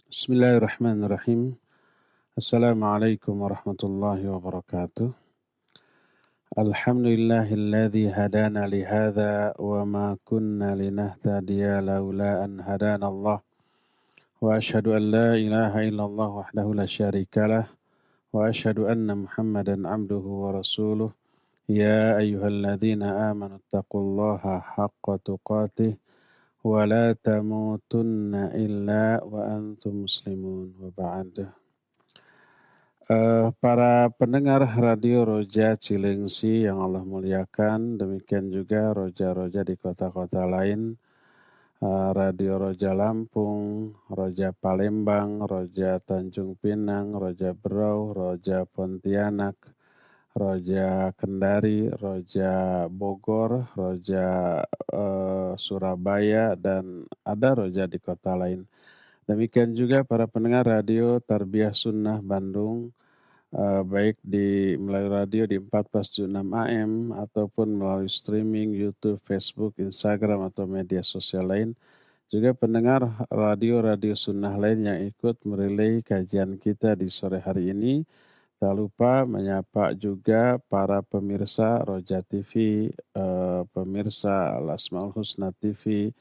Bismillahirrahmanirrahim. Assalamualaikum warahmatullahi wabarakatuh. Alhamdulillahilladzi hadana lihadza wa ma kunna linahtadiya laula an hadana Allah. Wa asyhadu an la ilaha illallah wahdahu la syarikalah wa asyhadu anna Muhammadan abduhu wa rasuluh. Ya ayyuhalladzina amanu taqullaha haqqa tuqatih wa la tamutunna illa wa antum muslimun wa ba'd. Para pendengar Radio Roja Cilengsi yang Allah muliakan, demikian juga roja-roja di kota-kota lain, Radio Roja Lampung, Roja Palembang, Roja Tanjung Pinang, Roja Berau, Roja Pontianak, Roja Kendari, Roja Bogor, Roja Surabaya, dan ada roja di kota lain. Demikian juga para pendengar radio Tarbiyah Sunnah Bandung, baik melalui radio di 1476 AM ataupun melalui streaming YouTube, Facebook, Instagram atau media sosial lain. Juga pendengar radio-radio sunnah lain yang ikut merelay kajian kita di sore hari ini. Tak lupa menyapa juga para pemirsa Roja TV, pemirsa Al-Asmaul Husna TV,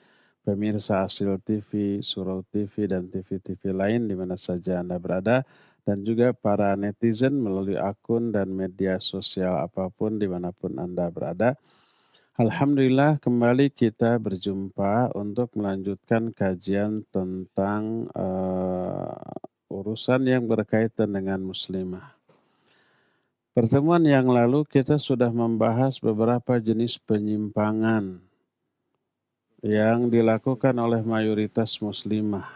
pemirsa Asil TV, Surau TV, dan TV-TV lain di mana saja Anda berada, dan juga para netizen melalui akun dan media sosial apapun dimanapun Anda berada. Alhamdulillah kembali kita berjumpa untuk melanjutkan kajian tentang urusan yang berkaitan dengan muslimah. Pertemuan yang lalu kita sudah membahas beberapa jenis penyimpangan yang dilakukan oleh mayoritas muslimah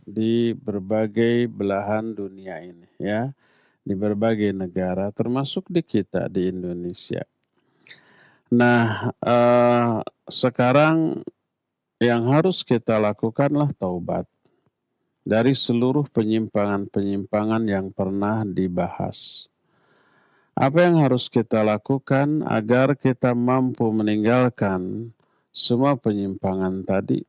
di berbagai belahan dunia ini, ya, di berbagai negara, termasuk di kita di Indonesia. Nah, sekarang yang harus kita lakukanlah taubat dari seluruh penyimpangan-penyimpangan yang pernah dibahas. Apa yang harus kita lakukan agar kita mampu meninggalkan semua penyimpangan tadi?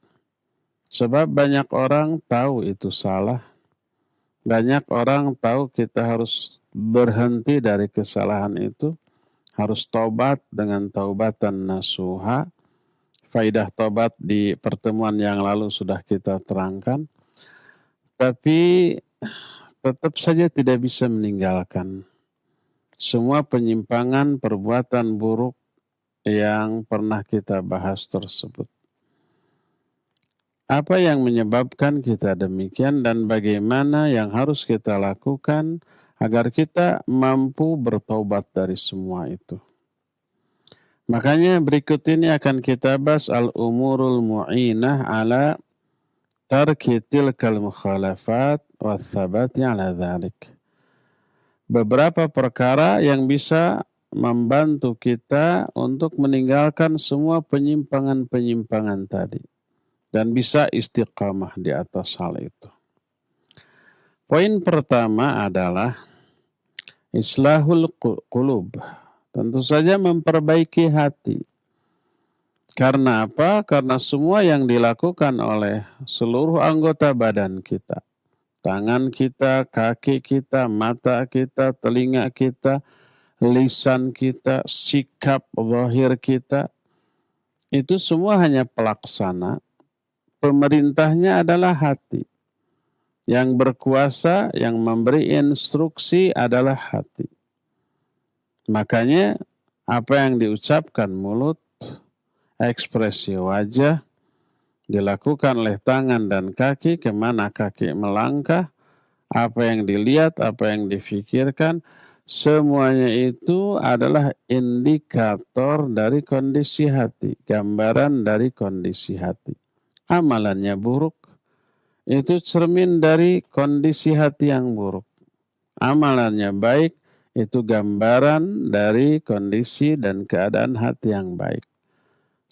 Sebab banyak orang tahu itu salah. Banyak orang tahu kita harus berhenti dari kesalahan itu. Harus taubat dengan taubatan nasuha. Faidah taubat di pertemuan yang lalu sudah kita terangkan. Tapi tetap saja tidak bisa meninggalkan semua penyimpangan perbuatan buruk yang pernah kita bahas tersebut. Apa yang menyebabkan kita demikian dan bagaimana yang harus kita lakukan agar kita mampu bertaubat dari semua itu. Makanya berikut ini akan kita bahas al-umurul mu'inah ala tarki tilkal mukhalafat wa thabati ala dhalik. Beberapa perkara yang bisa membantu kita untuk meninggalkan semua penyimpangan-penyimpangan tadi dan bisa istiqamah di atas hal itu. Poin pertama adalah islahul qulub. Tentu saja memperbaiki hati. Karena apa? Karena semua yang dilakukan oleh seluruh anggota badan kita, tangan kita, kaki kita, mata kita, telinga kita, lisan kita, sikap zahir kita, itu semua hanya pelaksana. Pemerintahnya adalah hati. Yang berkuasa, yang memberi instruksi adalah hati. Makanya apa yang diucapkan mulut, ekspresi wajah, dilakukan oleh tangan dan kaki, kemana kaki melangkah, apa yang dilihat, apa yang difikirkan, semuanya itu adalah indikator dari kondisi hati, gambaran dari kondisi hati. Amalannya buruk, itu cermin dari kondisi hati yang buruk. Amalannya baik, itu gambaran dari kondisi dan keadaan hati yang baik.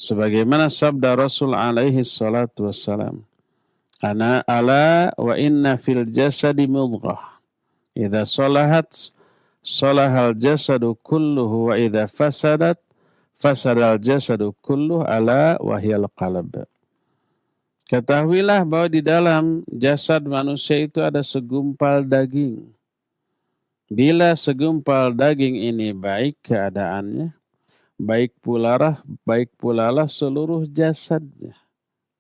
Sebagaimana sabda Rasul alaihi salatu wassalam, Ana ala wa inna fil jasadi mudghah. Idza salahat salahal jasadu kulluhu wa idza fasadat fasadal jasadu kulluhu ala wa hiyal qalb. Ketahuilah bahwa di dalam jasad manusia itu ada segumpal daging. Bila segumpal daging ini baik keadaannya, baik pula lah seluruh jasadnya.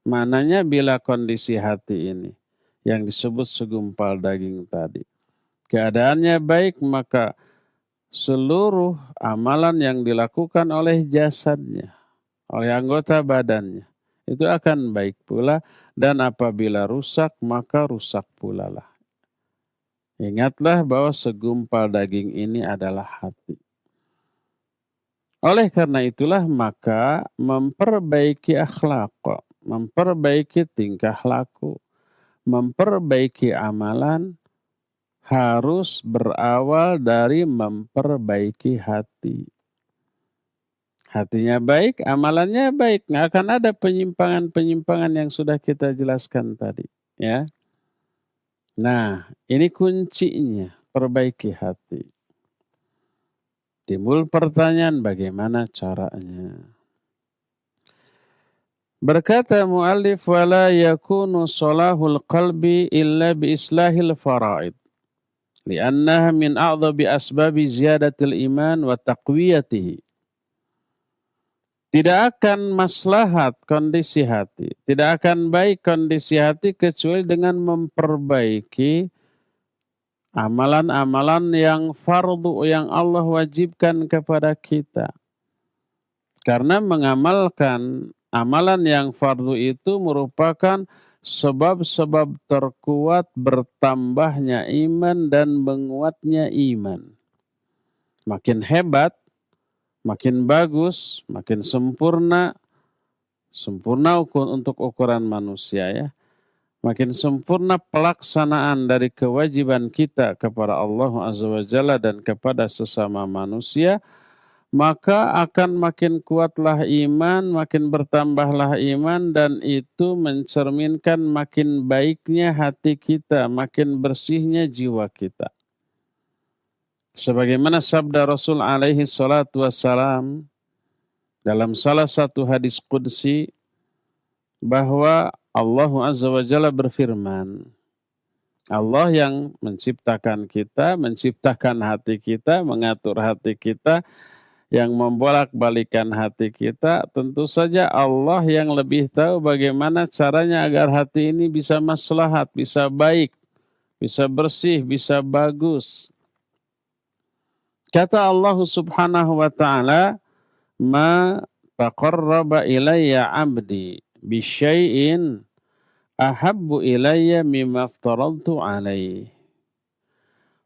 Mananya bila kondisi hati ini yang disebut segumpal daging tadi. Keadaannya baik, maka seluruh amalan yang dilakukan oleh jasadnya, oleh anggota badannya, itu akan baik pula, dan apabila rusak, maka rusak pula lah. Ingatlah bahwa segumpal daging ini adalah hati. Oleh karena itulah maka memperbaiki akhlak, memperbaiki tingkah laku, memperbaiki amalan harus berawal dari memperbaiki hati. Hatinya baik, amalannya baik. Nggak akan ada penyimpangan-penyimpangan yang sudah kita jelaskan tadi. Ya. Nah, ini kuncinya, perbaiki hati. Timbul pertanyaan bagaimana caranya. Berkata muallif, wala yakunu salahul qalbi illa bi islahil faraid. Liannaha min a'dhabi asbabi ziyadatil iman wa taqwiyatihi. Tidak akan maslahat kondisi hati, tidak akan baik kondisi hati kecuali dengan memperbaiki amalan-amalan yang fardu yang Allah wajibkan kepada kita. Karena mengamalkan amalan yang fardu itu merupakan sebab-sebab terkuat bertambahnya iman dan menguatnya iman. Makin hebat, makin bagus, makin sempurna untuk ukuran manusia ya. Makin sempurna pelaksanaan dari kewajiban kita kepada Allah Azza wa Jalla dan kepada sesama manusia, maka akan makin kuatlah iman, makin bertambahlah iman, dan itu mencerminkan makin baiknya hati kita, makin bersihnya jiwa kita. Sebagaimana sabda Rasul alaihi salatu wassalam dalam salah satu hadis qudsi, bahwa Allah Azza wa Jalla berfirman, Allah yang menciptakan kita, menciptakan hati kita, mengatur hati kita, yang membolak-balikan hati kita, tentu saja Allah yang lebih tahu bagaimana caranya agar hati ini bisa maslahat, bisa baik, bisa bersih, bisa bagus. Kata Allah Subhanahu wa ta'ala, ma taqarraba ilayya 'abdi bisyai'in ahabbu ilayya mimma aftaradtu 'alaihi.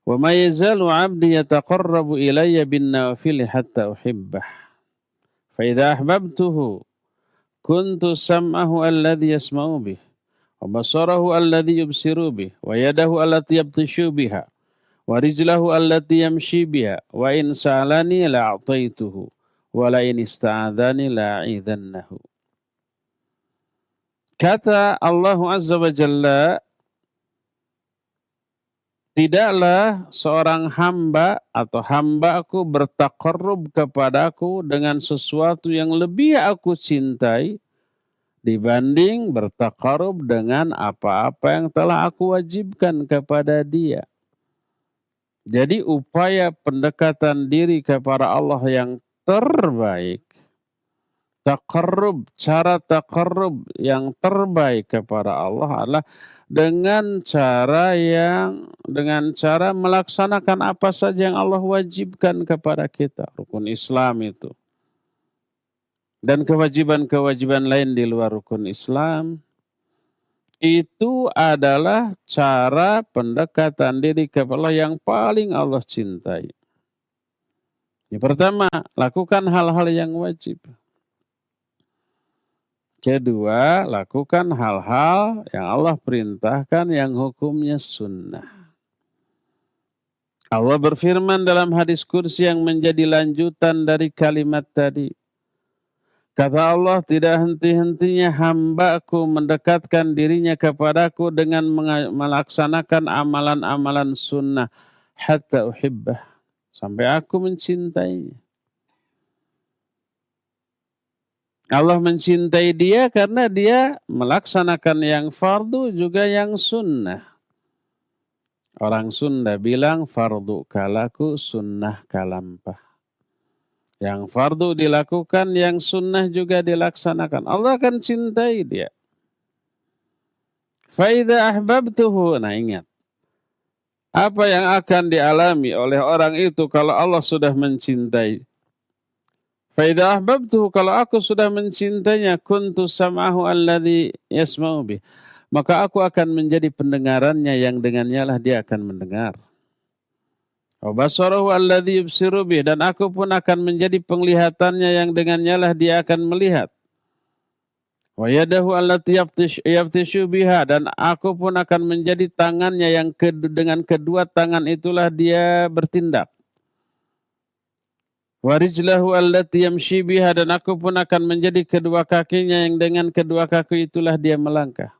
Wa ma yazalu 'abdi yataqarrabu ilayya bin nawafil hatta uhibbah. Fa idza ahbabtuhu kuntu sam'ahu alladhi yasma'u bih, wa basarahu alladhi yubsiru bih, wa yadahu allati yabtishu biha, wa rijlahu allati yamshi biha, wa in sa'alani la'ataituhu, wa la in ista'adhani la'idannahu. Kata Allah Azza wa Jalla, tidaklah seorang hamba atau hambaku bertaqarrub kepadaku dengan sesuatu yang lebih aku cintai dibanding bertaqarrub dengan apa-apa yang telah aku wajibkan kepada dia. Jadi upaya pendekatan diri kepada Allah yang terbaik, cara taqarrub yang terbaik kepada Allah adalah dengan cara melaksanakan apa saja yang Allah wajibkan kepada kita, rukun Islam itu. Dan kewajiban-kewajiban lain di luar rukun Islam, itu adalah cara pendekatan diri kepada Allah yang paling Allah cintai. Yang pertama, lakukan hal-hal yang wajib. Kedua, lakukan hal-hal yang Allah perintahkan yang hukumnya sunnah. Allah berfirman dalam hadis kursi yang menjadi lanjutan dari kalimat tadi. Kata Allah, tidak henti-hentinya hambaku mendekatkan dirinya kepadaku dengan melaksanakan amalan-amalan sunnah. Hatta uhibbah. Sampai aku mencintainya. Allah mencintai dia karena dia melaksanakan yang fardu juga yang sunnah. Orang Sunda bilang fardu kalaku sunnah kalampah. Yang fardu dilakukan, yang sunnah juga dilaksanakan. Allah akan cintai dia. Faida ahbabtuhu. Nah ingat. Apa yang akan dialami oleh orang itu kalau Allah sudah mencintai? Faida ahbabtuhu. Kalau aku sudah mencintainya. Kuntu sam'ahu alladhi yasma'u bih. Maka aku akan menjadi pendengarannya yang dengannya lah dia akan mendengar. Wa basarahu alladhi yubsiru bih. Dan aku pun akan menjadi penglihatannya yang dengannya lah dia akan melihat. Wa yadahu allati yaftishu biha, dan aku pun akan menjadi tangannya yang dengan kedua tangan itulah dia bertindak. Wa rijlahu allati yamshi biha, dan aku pun akan menjadi kedua kakinya yang dengan kedua kaki itulah dia melangkah.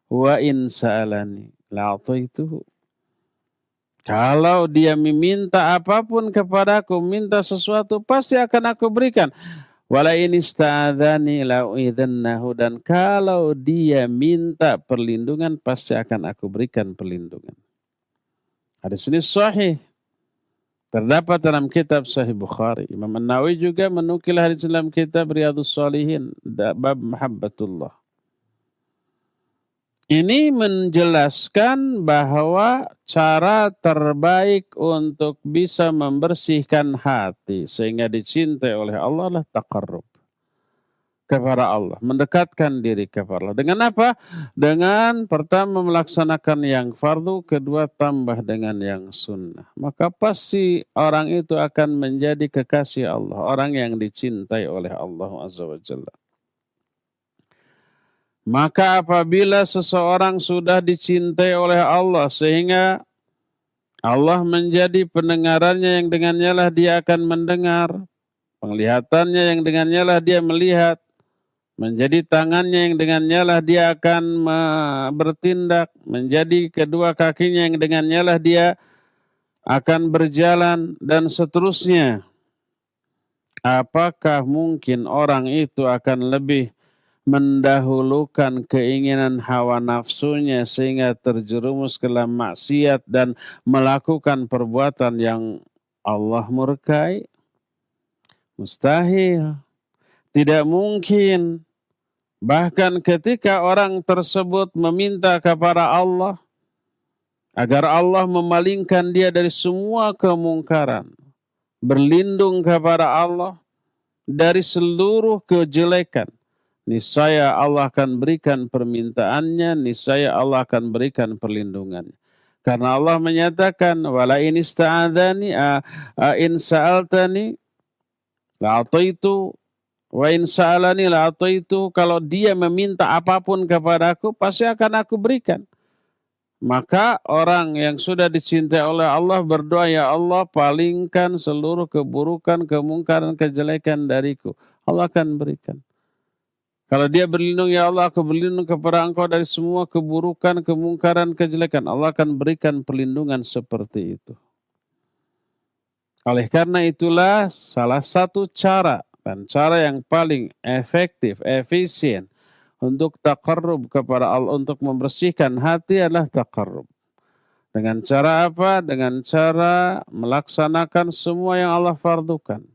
Wa in sa'alani la'ataituhu. Kalau dia meminta apapun kepadaku, minta sesuatu, pasti akan aku berikan. Wala in ista'adzani la'uidhannahu, dan kalau dia minta perlindungan pasti akan aku berikan perlindungan. Hadis ini sahih. Terdapat dalam kitab Sahih Bukhari. Imam An-Nawawi juga menukil hadis dalam kitab Riyadhus Shalihin bab Mahabbatullah. Ini menjelaskan bahwa cara terbaik untuk bisa membersihkan hati sehingga dicintai oleh Allah adalah taqarrub kepada Allah, mendekatkan diri kepada Allah. Dengan apa? Dengan pertama melaksanakan yang fardu, kedua tambah dengan yang sunnah. Maka pasti orang itu akan menjadi kekasih Allah, orang yang dicintai oleh Allah Azza wa Jalla. Maka apabila seseorang sudah dicintai oleh Allah sehingga Allah menjadi pendengarannya yang dengannya lah dia akan mendengar, penglihatannya yang dengannya lah dia melihat, menjadi tangannya yang dengannya lah dia akan bertindak, menjadi kedua kakinya yang dengannya lah dia akan berjalan, dan seterusnya. Apakah mungkin orang itu akan lebih mendahulukan keinginan hawa nafsunya sehingga terjerumus ke dalam maksiat dan melakukan perbuatan yang Allah murkai? Mustahil. Tidak mungkin. Bahkan ketika orang tersebut meminta kepada Allah agar Allah memalingkan dia dari semua kemungkaran, berlindung kepada Allah dari seluruh kejelekan, niscaya Allah akan berikan permintaannya, niscaya Allah akan berikan perlindungannya. Karena Allah menyatakan, wala in ista'adzani in sa'altani la'ataitu wa in sa'alani la'ataitu. Kalau dia meminta apapun kepadaku, pasti akan aku berikan. Maka orang yang sudah dicintai oleh Allah berdoa, ya Allah palingkan seluruh keburukan, kemungkaran, kejelekan dariku. Allah akan berikan. Kalau dia berlindung, ya Allah aku berlindung kepada engkau dari semua keburukan, kemungkaran, kejelekan. Allah akan berikan perlindungan seperti itu. Oleh karena itulah salah satu cara dan cara yang paling efektif, efisien untuk taqarrub kepada Allah, untuk membersihkan hati adalah taqarrub. Dengan cara apa? Dengan cara melaksanakan semua yang Allah fardukan.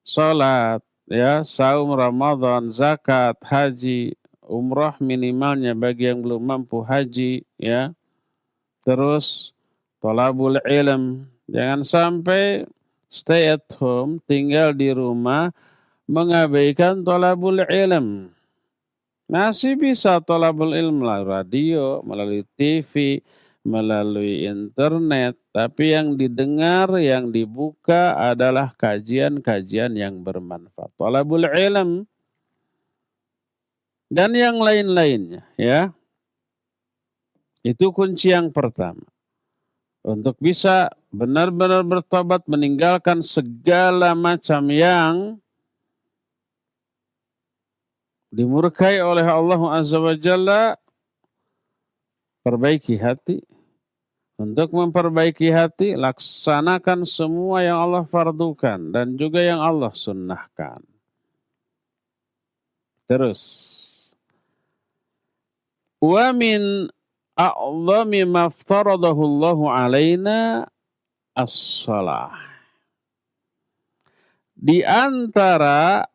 Salat, ya, saum Ramadan, zakat, haji, umrah minimalnya bagi yang belum mampu haji, ya. Terus thalabul ilm, jangan sampai stay at home, tinggal di rumah mengabaikan thalabul ilm. Masih bisa thalabul ilm melalui radio, melalui TV, melalui internet, tapi yang didengar, yang dibuka adalah kajian-kajian yang bermanfaat. Thalabul ilm dan yang lain-lainnya, ya. Itu kunci yang pertama. Untuk bisa benar-benar bertobat, meninggalkan segala macam yang dimurkai oleh Allah Azza wa Jalla, perbaiki hati. Untuk memperbaiki hati, laksanakan semua yang Allah fardukan dan juga yang Allah sunnahkan. Terus. Wa min a'zami maftaradahu Allahu alaina as-shalah. Di antara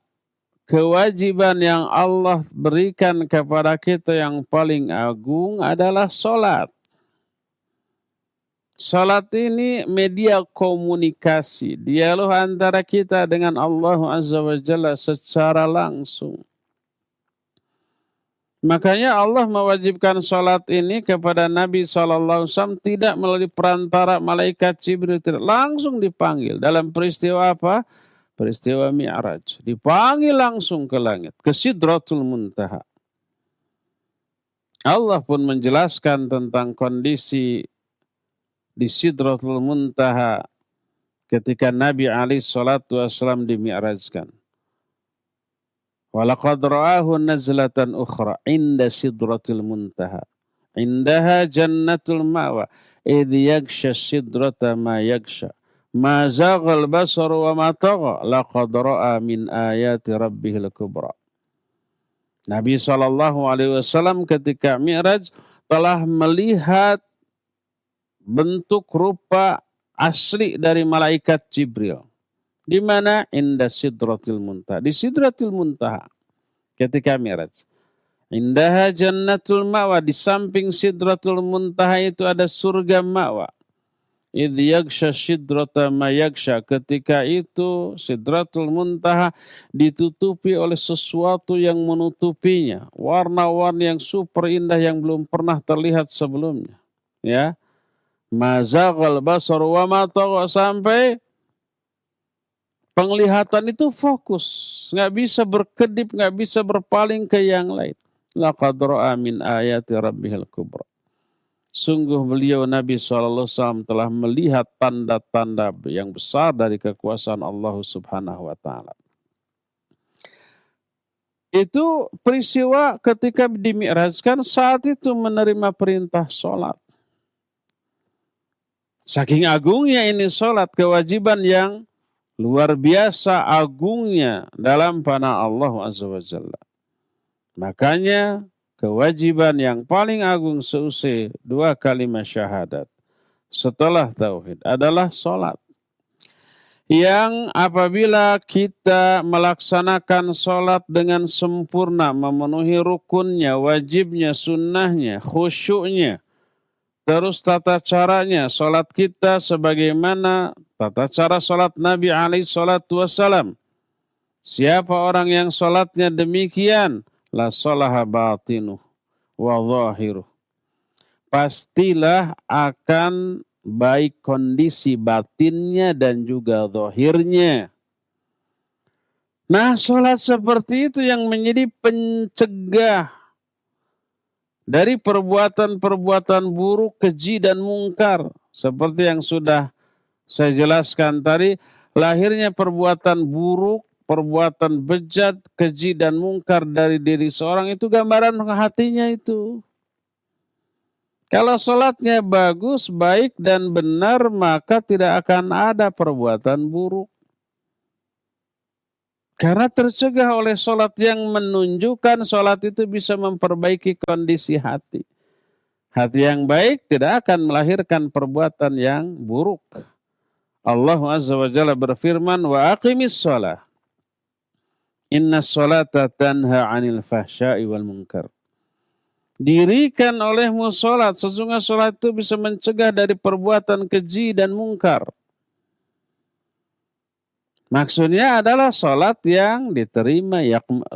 kewajiban yang Allah berikan kepada kita yang paling agung adalah salat. Salat ini media komunikasi, dialog antara kita dengan Allah Azza wa Jalla secara langsung. Makanya Allah mewajibkan salat ini kepada Nabi SAW tidak melalui perantara malaikat Jibril, tidak langsung dipanggil. Dalam peristiwa apa? Peristiwa Mi'raj. Dipanggil langsung ke langit, ke Sidratul Muntaha. Allah pun menjelaskan tentang kondisi di Sidratul Muntaha ketika Nabi SAW dimi'rajkan. Walaqad ra'ahu nazlatan ukhra inda Sidratul Muntaha. Indaha jannatul ma'wa idh yaghsha sidrata ma yaghsha. Ma zaghal basar wa ma tagha laqad ra'a min ayati rabbihil kubra. Nabi SAW ketika Mi'raj telah melihat bentuk rupa asli dari malaikat Jibril. Di mana? Inda Sidratil Muntaha. Di Sidratil Muntaha ketika Mi'raj. Indaha jannatul ma'wa. Di samping Sidratul Muntaha itu ada surga ma'wa. Idh yaghsha sidrata ma yaghsha. Ketika itu Sidratul Muntaha ditutupi oleh sesuatu yang menutupinya. Warna-warni yang super indah yang belum pernah terlihat sebelumnya. Ya. Mazaghal basar wa ma tagha, sampai penglihatan itu fokus, nggak bisa berkedip, nggak bisa berpaling ke yang lain. Laqad ra'a min ayati rabbihil kubra. Sungguh beliau Nabi SAW telah melihat tanda-tanda yang besar dari kekuasaan Allah Subhanahu wa Ta'ala. Itu peristiwa ketika dimi'rajkan, saat itu menerima perintah sholat. Saking agungnya ini sholat, kewajiban yang luar biasa agungnya dalam panah Allah Azza wa Jalla. Makanya kewajiban yang paling agung seusai 2 kalimat syahadat setelah tauhid adalah sholat. Yang apabila kita melaksanakan sholat dengan sempurna, memenuhi rukunnya, wajibnya, sunnahnya, khusyuknya, terus tata caranya, sholat kita sebagaimana tata cara sholat Nabi SAW. Siapa orang yang sholatnya demikian, la sholaha batinuh wa zahiruh. Pastilah akan baik kondisi batinnya dan juga zahirnya. Nah, sholat seperti itu yang menjadi pencegah dari perbuatan-perbuatan buruk, keji dan mungkar. Seperti yang sudah saya jelaskan tadi, lahirnya perbuatan buruk, perbuatan bejat, keji dan mungkar dari diri seorang itu gambaran hatinya itu. Kalau sholatnya bagus, baik dan benar, maka tidak akan ada perbuatan buruk. Karena tercegah oleh sholat yang menunjukkan sholat itu bisa memperbaiki kondisi hati. Hati yang baik tidak akan melahirkan perbuatan yang buruk. Allah Azza wa Jalla berfirman, wa aqimis sholah. Inna sholata tanha anil fahsya'i wal munkar. Dirikan olehmu sholat. Sesungguhnya sholat itu bisa mencegah dari perbuatan keji dan mungkar. Maksudnya adalah sholat yang diterima,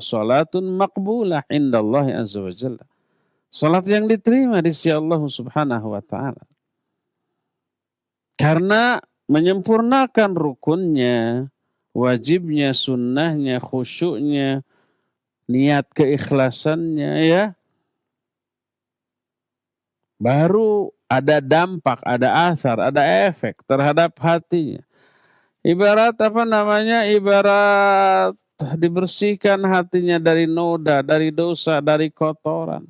sholatun maqbulah indallahi azza wa jalla. Sholat yang diterima di sisi Allah Subhanahu wa Ta'ala. Karena menyempurnakan rukunnya, wajibnya, sunnahnya, khusyuknya, niat keikhlasannya, ya. Baru ada dampak, ada athar, ada efek terhadap hatinya. Ibarat ibarat dibersihkan hatinya dari noda, dari dosa, dari kotoran.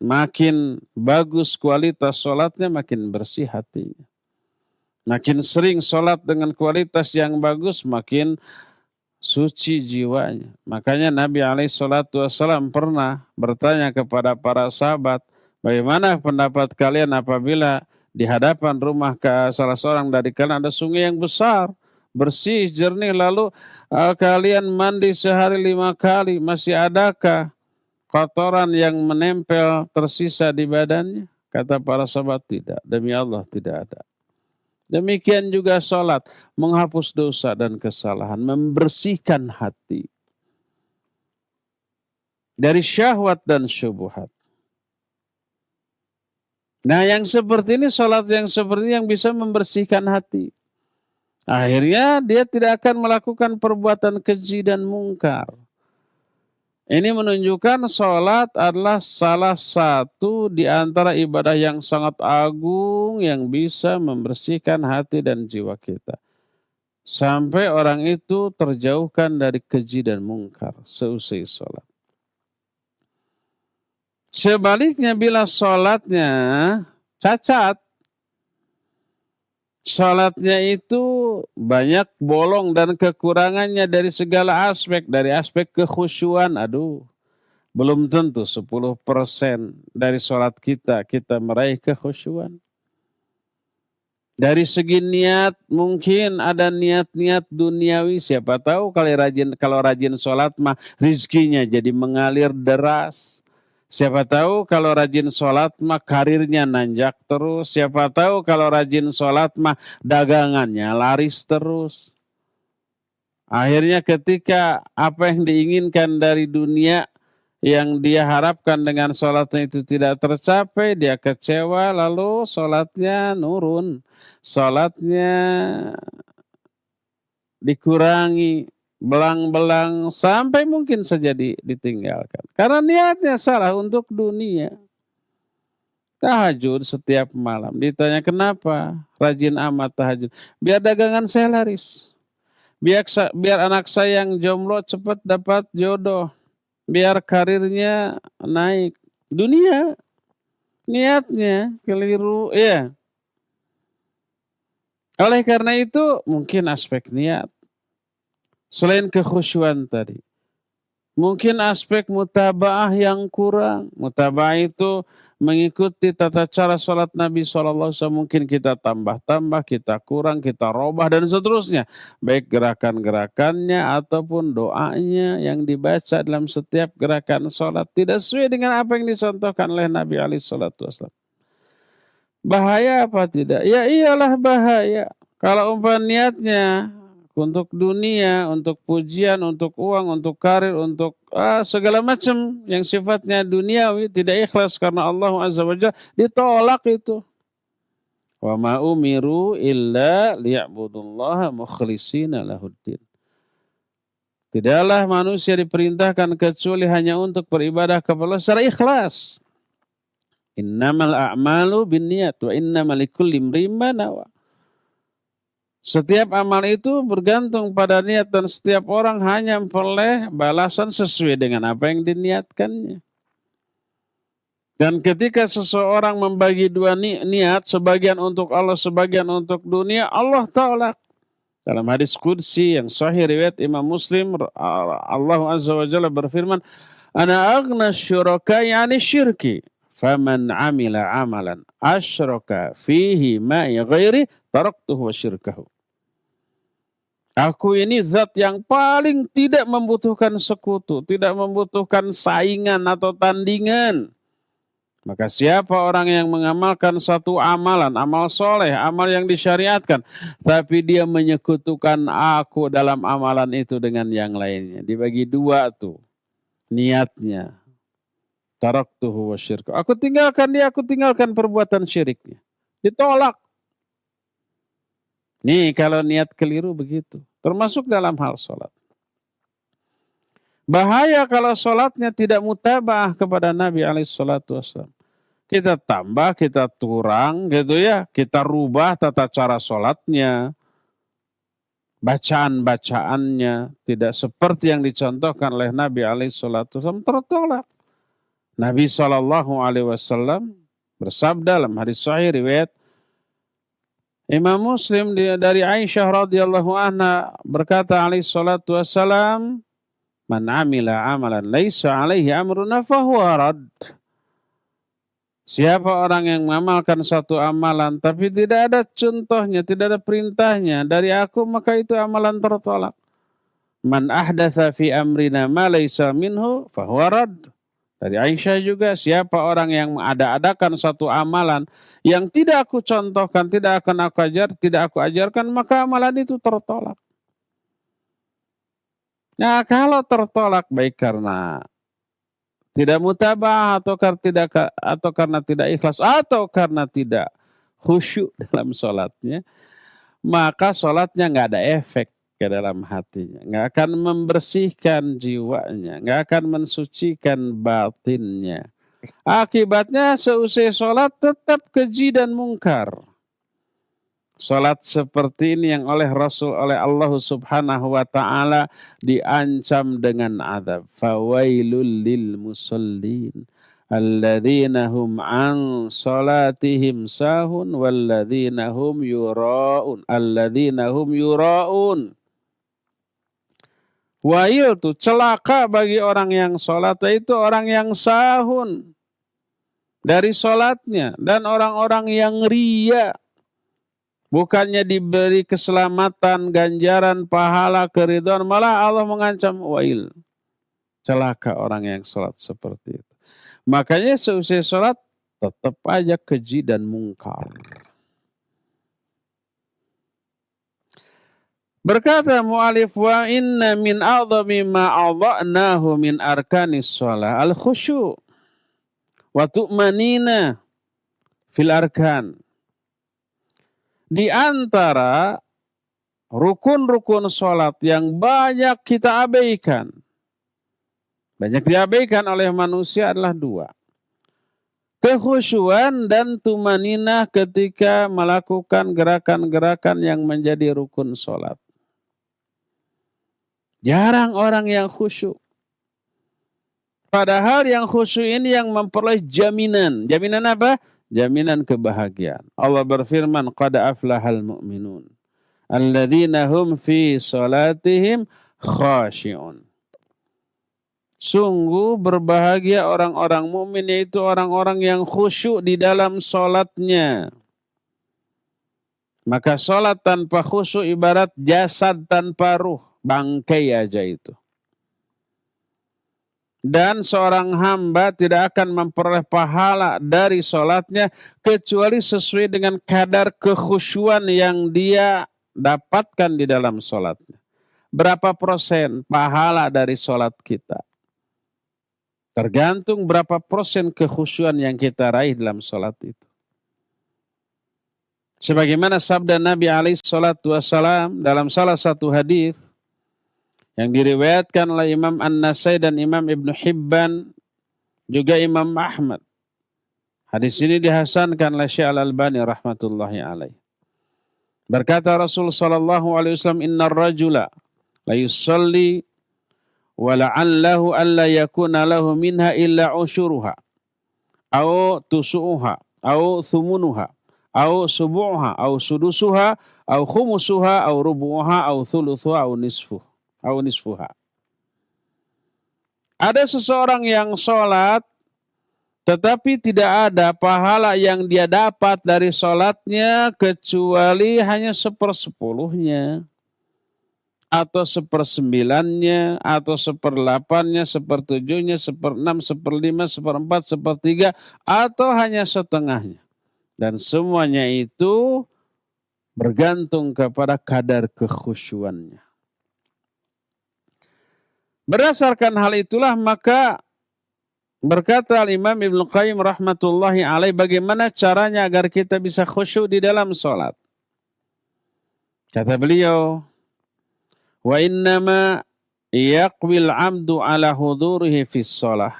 Makin bagus kualitas sholatnya, makin bersih hatinya. Makin sering sholat dengan kualitas yang bagus, makin suci jiwanya. Makanya Nabi SAW pernah bertanya kepada para sahabat, bagaimana pendapat kalian apabila di hadapan rumah ke salah seorang dari kalian ada sungai yang besar, bersih, jernih, lalu kalian mandi sehari 5 kali, masih adakah kotoran yang menempel tersisa di badannya? Kata para sahabat, tidak. Demi Allah tidak ada. Demikian juga sholat, menghapus dosa dan kesalahan, membersihkan hati dari syahwat dan syubhat. Nah yang seperti ini, sholat yang seperti ini yang bisa membersihkan hati. Akhirnya dia tidak akan melakukan perbuatan keji dan mungkar. Ini menunjukkan sholat adalah salah satu di antara ibadah yang sangat agung yang bisa membersihkan hati dan jiwa kita. Sampai orang itu terjauhkan dari keji dan mungkar seusai sholat. Sebaliknya bila sholatnya cacat, sholatnya itu banyak bolong dan kekurangannya dari segala aspek. Dari aspek kekhusyuan, belum tentu 10% dari sholat kita meraih kekhusyuan. Dari segi niat, mungkin ada niat-niat duniawi. Siapa tahu kalau rajin sholat mah rizkinya jadi mengalir deras. Siapa tahu kalau rajin sholat mah karirnya nanjak terus. Siapa tahu kalau rajin sholat mah dagangannya laris terus. Akhirnya ketika apa yang diinginkan dari dunia yang dia harapkan dengan sholatnya itu tidak tercapai, dia kecewa, lalu sholatnya nurun. Sholatnya dikurangi, belang-belang, sampai mungkin saja ditinggalkan. Karena niatnya salah untuk dunia. Tahajud setiap malam. Ditanya kenapa? Rajin amat tahajud. Biar dagangan saya laris. Biar anak saya yang jomblo cepat dapat jodoh. Biar karirnya naik. Dunia. Niatnya keliru. Ya. Oleh karena itu mungkin aspek niat. Selain kekhusyuan tadi. Mungkin aspek mutaba'ah yang kurang. Mutaba'ah itu mengikuti tata cara sholat Nabi SAW. Mungkin kita tambah-tambah, kita kurang, kita robah dan seterusnya. Baik gerakan-gerakannya ataupun doanya yang dibaca dalam setiap gerakan sholat. Tidak sesuai dengan apa yang dicontohkan oleh Nabi SAW. Bahaya apa tidak? Ya iyalah bahaya. Kalau umpama niatnya untuk dunia, untuk pujian, untuk uang, untuk karir, untuk segala macam yang sifatnya duniawi, tidak ikhlas karena Allah Azza wa Jalla, ditolak itu. Wa ma umiru illa liya'budullaha mukhlishina lahuddin. Tidaklah manusia diperintahkan kecuali hanya untuk beribadah kepada Allah secara ikhlas. Innamal a'malu binniyat wa innamal likulli imrin ma nawa. Setiap amal itu bergantung pada niat dan setiap orang hanya memperoleh balasan sesuai dengan apa yang diniatkannya. Dan ketika seseorang membagi dua niat, sebagian untuk Allah, sebagian untuk dunia, Allah tolak. Dalam hadis qudsi yang sahih riwayat Imam Muslim, Allah Azza wa Jalla berfirman, "Ana aghna syuraka'i 'ani syirki, faman 'amila 'amalan asyraka fihi ma'i ghairi taraktuhu wa syirkahu." Aku ini zat yang paling tidak membutuhkan sekutu, tidak membutuhkan saingan atau tandingan. Maka siapa orang yang mengamalkan satu amalan, amal soleh, amal yang disyariatkan, tapi dia menyekutukan aku dalam amalan itu dengan yang lainnya. Dibagi dua tuh niatnya. Taraktuhu wa syirku. Aku tinggalkan dia, aku tinggalkan perbuatan syiriknya. Ditolak. Nih kalau niat keliru begitu. Termasuk dalam hal sholat. Bahaya kalau sholatnya tidak mutabah kepada Nabi SAW. Kita tambah, kita kurang gitu ya. Kita rubah tata cara sholatnya. Bacaan-bacaannya. Tidak seperti yang dicontohkan oleh Nabi SAW. Tertolak. Nabi SAW bersabda dalam hadis sahih riwayat Imam Muslim dari Aisyah radhiyallahu anha berkata alaihi salatu wassalam, "Man amila amalan laisa alaihi amruna fahuwa rad." Siapa orang yang mengamalkan satu amalan tapi tidak ada contohnya, tidak ada perintahnya dari aku, maka itu amalan tertolak. Man ahdatsa fi amrina ma laisa minhu fahuwa rad. Dari Aisyah juga, siapa orang yang mengada-adakan satu amalan yang tidak aku contohkan, tidak aku ajarkan, maka amalan itu tertolak. Nah, kalau tertolak baik karena tidak mutabah atau karena tidak ikhlas atau karena tidak khusyuk dalam sholatnya, maka sholatnya nggak ada efek ke dalam hatinya, nggak akan membersihkan jiwanya, nggak akan mensucikan batinnya. Akibatnya seusai sholat tetap keji dan mungkar. Salat seperti ini yang oleh Allah Subhanahu wa taala diancam dengan azab. Fawailul lil musallin alladzina hum an salatihim sahun walladzina hum yuraun. Alladzina hum yuraun. Wail tuh celaka bagi orang yang salat, itu orang yang sahun dari salatnya dan orang-orang yang riya. Bukannya diberi keselamatan, ganjaran, pahala, keridhaan, malah Allah mengancam wail. Celaka orang yang sholat seperti itu. Makanya seusai sholat tetap aja keji dan mungkar. Berkata mu'alif, wa inna min a'zami ma a'dha'nahu min arkanis sholat al-khusyu' wa tu'manina fil arkan. Di antara rukun-rukun sholat yang banyak kita abaikan, banyak diabaikan oleh manusia adalah dua. Kekhusyuan dan tumaninah ketika melakukan gerakan-gerakan yang menjadi rukun sholat. Jarang orang yang khusyuk. Padahal yang khusyuk ini yang memperoleh jaminan. Jaminan apa? Jaminan kebahagiaan. Allah berfirman, qad aflahal mu'minun alladzina hum fi salatihim khashi'un. Sungguh berbahagia orang-orang mukmin, yaitu orang-orang yang khusyuk di dalam salatnya. Maka salat tanpa khusyuk ibarat jasad tanpa ruh, bangkai aja itu. Dan seorang hamba tidak akan memperoleh pahala dari sholatnya kecuali sesuai dengan kadar kekhusyuan yang dia dapatkan di dalam sholatnya. Berapa persen pahala dari sholat kita? Tergantung berapa persen kekhusyuan yang kita raih dalam sholat itu. Sebagaimana sabda Nabi SAW dalam salah satu hadis yang diriwayatkan oleh Imam An-Nasai dan Imam Ibn Hibban, juga Imam Ahmad. Hadis ini dihasankan oleh Syekh Al-Albani rahmatullahi alaih. Berkata Rasul sallallahu alaihi wasallam, "Innar rajula la yusalli wa la'allahu alla yakuna lahu minha illa ushuruha aw tusuha aw thumunuha aw subuha aw sudusuha aw khumusuha aw rubuha aw thuluthuha aw nisfuha." Ada seseorang yang sholat tetapi tidak ada pahala yang dia dapat dari sholatnya kecuali hanya 1/10-nya atau 1/9-nya atau 1/8-nya, 1/7-nya, 1/6, 1/5, 1/4, 1/3 atau hanya setengahnya. Dan semuanya itu bergantung kepada kadar kekhusyuannya. Berdasarkan hal itulah maka berkata Imam Ibnu Qayyim rahmatullahi alaih, bagaimana caranya agar kita bisa khusyuk di dalam sholat. Kata beliau, wa innama yaqwil amdu ala hudurihi fis sholah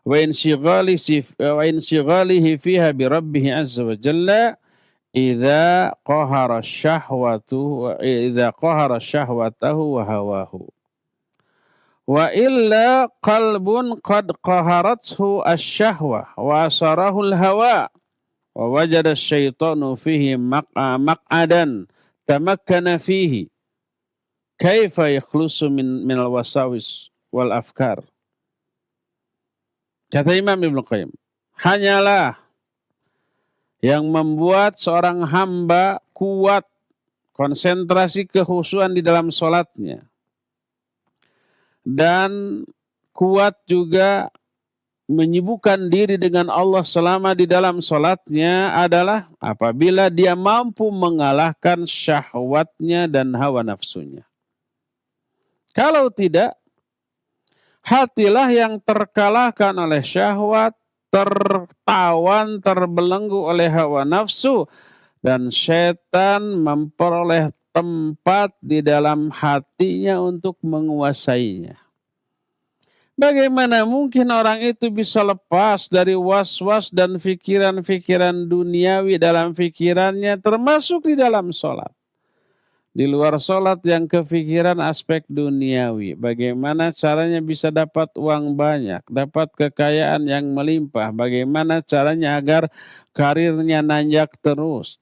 wa insyghalihi fiha bi rabbih azza wa jalla idza qahara syahwatahu wa hawahu. Wa illa qalbun qad qaharathu asy-syahwah wa asarahu al-hawa Wa wajada syaitanu fihi maq'adan tamakkana fihi. Kaifa yakhlusu minal wasawis wal afkar. Kata Imam Ibnu Qayyim, hanyalah yang membuat seorang hamba kuat konsentrasi kekhusyuan di dalam sholatnya. Dan kuat juga menyibukkan diri dengan Allah selama di dalam sholatnya adalah apabila dia mampu mengalahkan syahwatnya dan hawa nafsunya. Kalau tidak, hatilah yang terkalahkan oleh syahwat, tertawan, terbelenggu oleh hawa nafsu, dan setan memperoleh tempat di dalam hatinya untuk menguasainya. Bagaimana mungkin orang itu bisa lepas dari was-was dan pikiran-pikiran duniawi dalam pikirannya, termasuk di dalam sholat. Di luar sholat yang kepikiran aspek duniawi. Bagaimana caranya bisa dapat uang banyak, dapat kekayaan yang melimpah. Bagaimana caranya agar karirnya nanjak terus.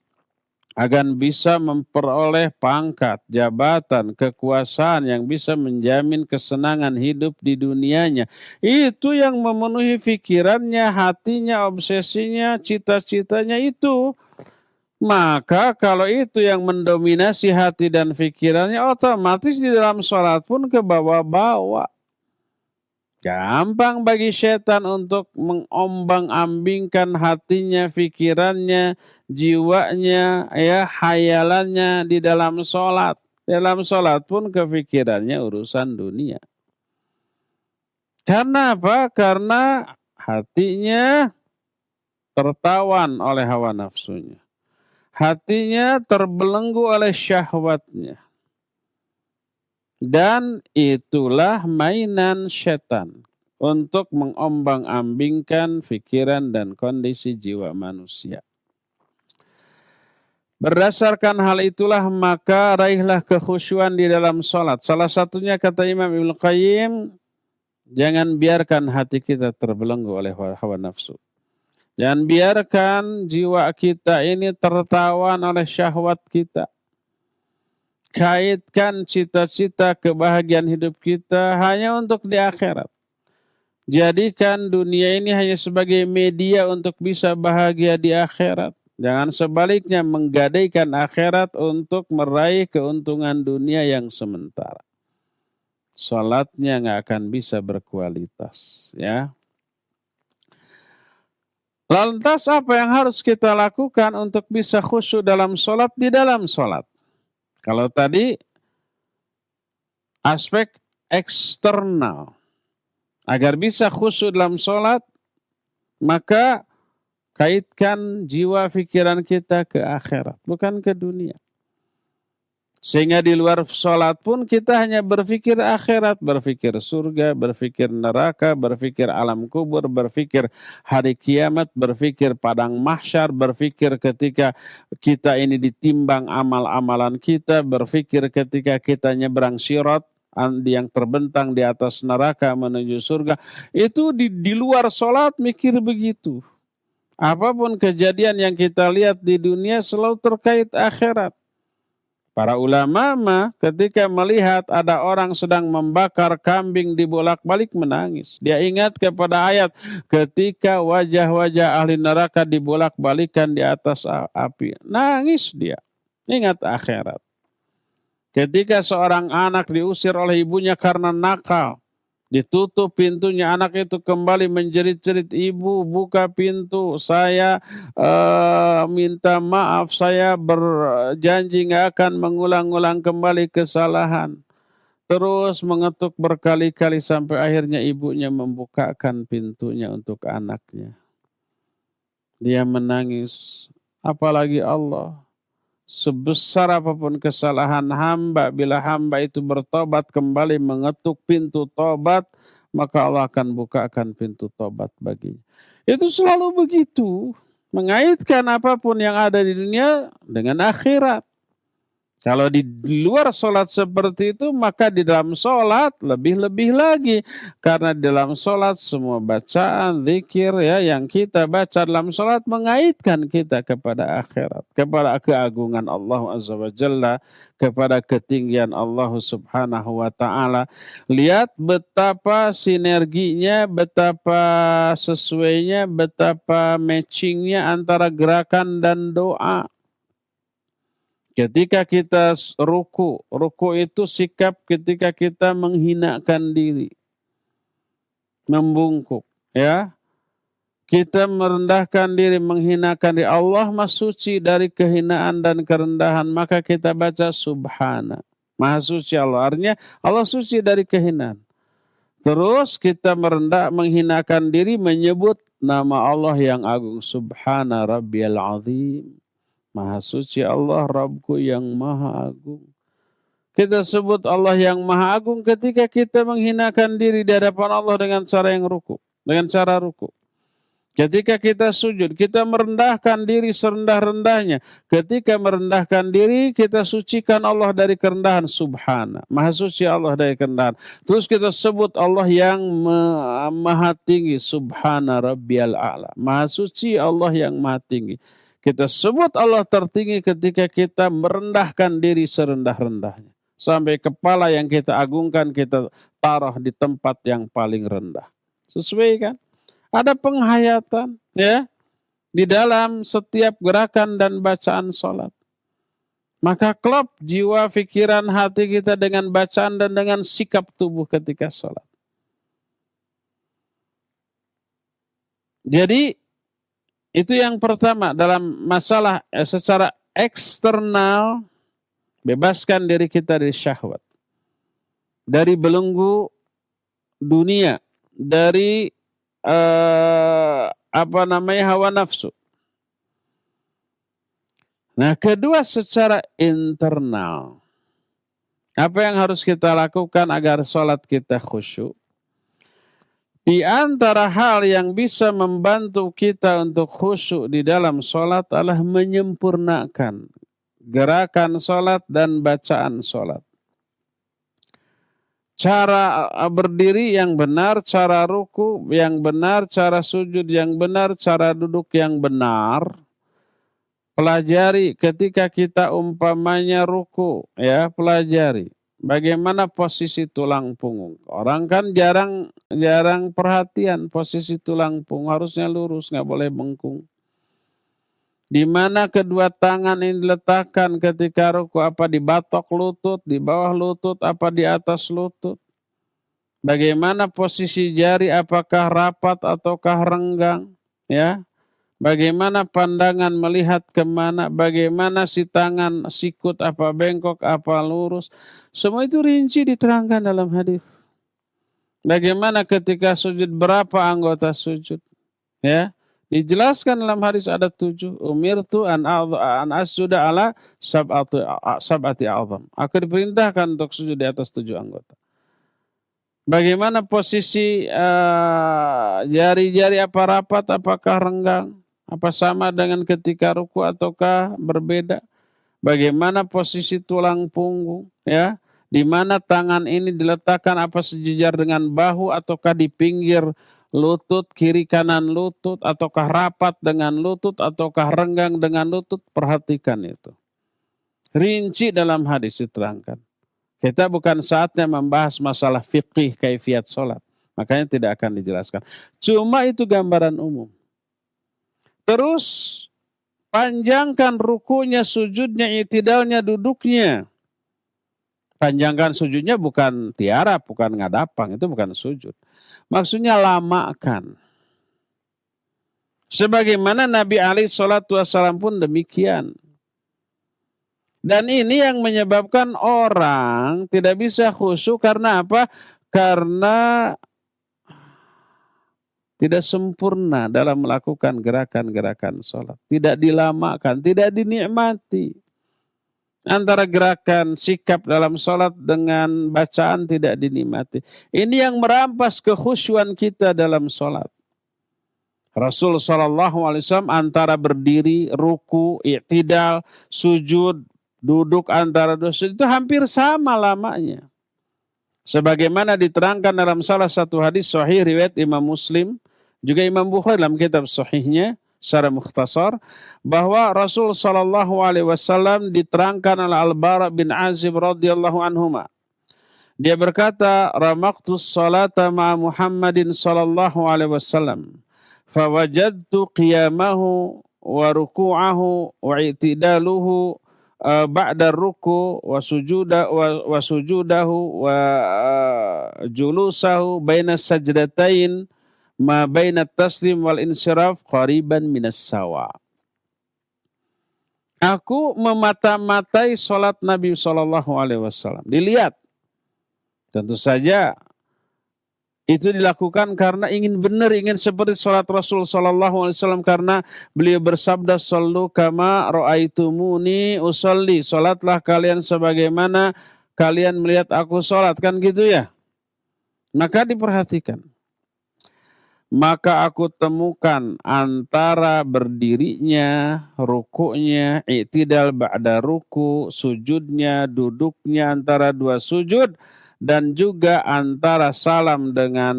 Agar bisa memperoleh pangkat, jabatan, kekuasaan yang bisa menjamin kesenangan hidup di dunianya. Itu yang memenuhi pikirannya, hatinya, obsesinya, cita-citanya itu. Maka kalau itu yang mendominasi hati dan pikirannya, otomatis di dalam sholat pun ke bawah-bawah. Gampang bagi setan untuk mengombang-ambingkan hatinya, pikirannya, jiwanya, ya, hayalannya di dalam sholat. Dalam sholat pun kepikirannya urusan dunia. Karena apa? Karena hatinya tertawan oleh hawa nafsunya. Hatinya terbelenggu oleh syahwatnya. Dan itulah mainan setan untuk mengombang-ambingkan pikiran dan kondisi jiwa manusia. Berdasarkan hal itulah maka raihlah kekhusyuan di dalam sholat. Salah satunya kata Imam Ibnu Qayyim, jangan biarkan hati kita terbelenggu oleh hawa nafsu. Jangan biarkan jiwa kita ini tertawan oleh syahwat kita. Kaitkan cita-cita kebahagiaan hidup kita hanya untuk di akhirat. Jadikan dunia ini hanya sebagai media untuk bisa bahagia di akhirat. Jangan sebaliknya menggadaikan akhirat untuk meraih keuntungan dunia yang sementara. Salatnya nggak akan bisa berkualitas, ya. Lantas apa yang harus kita lakukan untuk bisa khusyuk dalam sholat di dalam sholat? Kalau tadi aspek eksternal. Agar bisa khusyuk dalam sholat, maka kaitkan jiwa pikiran kita ke akhirat, bukan ke dunia. Sehingga di luar sholat pun kita hanya berpikir akhirat, berpikir surga, berpikir neraka, berpikir alam kubur, berpikir hari kiamat, berpikir padang mahsyar, berpikir ketika kita ini ditimbang amal-amalan kita, berpikir ketika kita nyebrang sirat yang terbentang di atas neraka menuju surga. Itu di luar sholat mikir begitu. Apapun kejadian yang kita lihat di dunia selalu terkait akhirat. Para ulama ketika melihat ada orang sedang membakar kambing dibolak-balik menangis. Dia ingat kepada ayat ketika wajah-wajah ahli neraka dibolak-balikan di atas api. Nangis dia. Ingat akhirat. Ketika seorang anak diusir oleh ibunya karena nakal. Ditutup pintunya, anak itu kembali menjerit-jerit, ibu buka pintu, saya minta maaf, saya berjanji nggak akan mengulang-ulang kembali kesalahan. Terus mengetuk berkali-kali sampai akhirnya ibunya membukakan pintunya untuk anaknya. Dia menangis, apalagi Allah. Sebesar apapun kesalahan hamba, bila hamba itu bertobat kembali mengetuk pintu tobat, maka Allah akan bukakan pintu tobat baginya. Itu selalu begitu. Mengaitkan apapun yang ada di dunia dengan akhirat. Kalau di luar sholat seperti itu, maka di dalam sholat lebih-lebih lagi. Karena di dalam sholat semua bacaan, zikir ya yang kita baca dalam sholat mengaitkan kita kepada akhirat. Kepada keagungan Allah Azza wa Jalla. Kepada ketinggian Allah Subhanahu wa Ta'ala. Lihat betapa sinerginya, betapa sesuainya, betapa matchingnya antara gerakan dan doa. Ketika kita ruku itu sikap ketika kita menghinakan diri, membungkuk, ya. Kita merendahkan diri, menghinakan diri. Allah Maha Suci dari kehinaan dan kerendahan, maka kita baca Subhana. Maha Suci Allah, artinya Allah suci dari kehinaan. Terus kita menghinakan diri, menyebut nama Allah yang agung. Subhana Rabbiyal Azim. Maha suci Allah, Rabbku yang maha agung. Kita sebut Allah yang maha agung ketika kita menghinakan diri di hadapan Allah dengan cara yang ruku. Dengan cara ruku. Ketika kita sujud, kita merendahkan diri serendah-rendahnya. Ketika merendahkan diri, kita sucikan Allah dari kerendahan. Subhana. Maha suci Allah dari kerendahan. Terus kita sebut Allah yang maha tinggi. Subhana Rabbiyal A'la. Maha suci Allah yang maha tinggi. Kita sebut Allah tertinggi ketika kita merendahkan diri serendah-rendahnya. Sampai kepala yang kita agungkan kita taruh di tempat yang paling rendah. Sesuai kan? Ada penghayatan ya di dalam setiap gerakan dan bacaan sholat. Maka klop jiwa, pikiran, hati kita dengan bacaan dan dengan sikap tubuh ketika sholat. Jadi itu yang pertama dalam masalah secara eksternal, bebaskan diri kita dari syahwat, dari belenggu dunia, dari hawa nafsu. Nah, kedua secara internal, apa yang harus kita lakukan agar sholat kita khusyuk? Di antara hal yang bisa membantu kita untuk khusyuk di dalam sholat adalah menyempurnakan gerakan sholat dan bacaan sholat. Cara berdiri yang benar, cara ruku yang benar, cara sujud yang benar, cara duduk yang benar. Pelajari ketika kita umpamanya ruku, ya pelajari. Bagaimana posisi tulang punggung? Orang kan jarang perhatian posisi tulang punggung, harusnya lurus, nggak boleh bengkung. Di mana kedua tangan ini diletakkan ketika ruku? Apa di batok lutut, di bawah lutut, apa di atas lutut? Bagaimana posisi jari? Apakah rapat ataukah renggang? Ya. Bagaimana pandangan melihat kemana, bagaimana si tangan sikut, apa bengkok, apa lurus. Semua itu rinci diterangkan dalam hadis. Bagaimana ketika sujud, berapa anggota sujud. Ya, dijelaskan dalam hadis ada 7. Umirtu an asjuda ala sab'ati a'zam. Aku diperintahkan untuk sujud di atas 7 anggota. Bagaimana posisi jari-jari, apa rapat, apakah renggang? Apa sama dengan ketika ruku ataukah berbeda? Bagaimana posisi tulang punggung? Ya, di mana tangan ini diletakkan? Apa sejajar dengan bahu ataukah di pinggir lutut, kiri kanan lutut, ataukah rapat dengan lutut, ataukah renggang dengan lutut? Perhatikan itu. Rinci dalam hadis diterangkan. Kita bukan saatnya membahas masalah fikih kaifiat sholat. Makanya tidak akan dijelaskan. Cuma itu gambaran umum. Terus panjangkan rukunya, sujudnya, i'tidalnya, duduknya. Panjangkan sujudnya bukan tiarap, bukan ngadapang. Itu bukan sujud. Maksudnya lamakan. Sebagaimana Nabi alaihi salatu wassalam pun demikian. Dan ini yang menyebabkan orang tidak bisa khusyuk karena apa? Karena tidak sempurna dalam melakukan gerakan-gerakan sholat. Tidak dilamakan, tidak dinikmati. Antara gerakan sikap dalam sholat dengan bacaan tidak dinikmati. Ini yang merampas kekhusyuan kita dalam sholat. Rasul SAW antara berdiri, ruku, i'tidal, sujud, duduk antara dua sujud itu hampir sama lamanya. Sebagaimana diterangkan dalam salah satu hadis sahih riwayat Imam Muslim, juga Imam Bukhari dalam kitab sahihnya secara mukhtasar, bahwa Rasul sallallahu alaihi wasallam diterangkan oleh Al-Bara bin Azib radhiyallahu anhuma. Dia berkata, "Ramaqtu salata ma'a Muhammadin sallallahu alaihi wasallam, fawajadtu qiyamahu wa ruku'ahu wa i'tidaluhu ba'da ruku wa sujudahu wa julusahu baina sajdatain ma baina taslim wal insiraf qariban minas sawa." Aku memata-matai salat Nabi sallallahu alaihi wasallam. Dilihat. Tentu saja itu dilakukan karena ingin benar, ingin seperti salat Rasul sallallahu alaihi wasallam, karena beliau bersabda, "Shallu kama raaitumuni usolli." Salatlah kalian sebagaimana kalian melihat aku salat, kan gitu ya. Maka diperhatikan. Maka aku temukan antara berdirinya, rukuknya, i'tidal ba'da ruku, sujudnya, duduknya antara dua sujud, dan juga antara salam dengan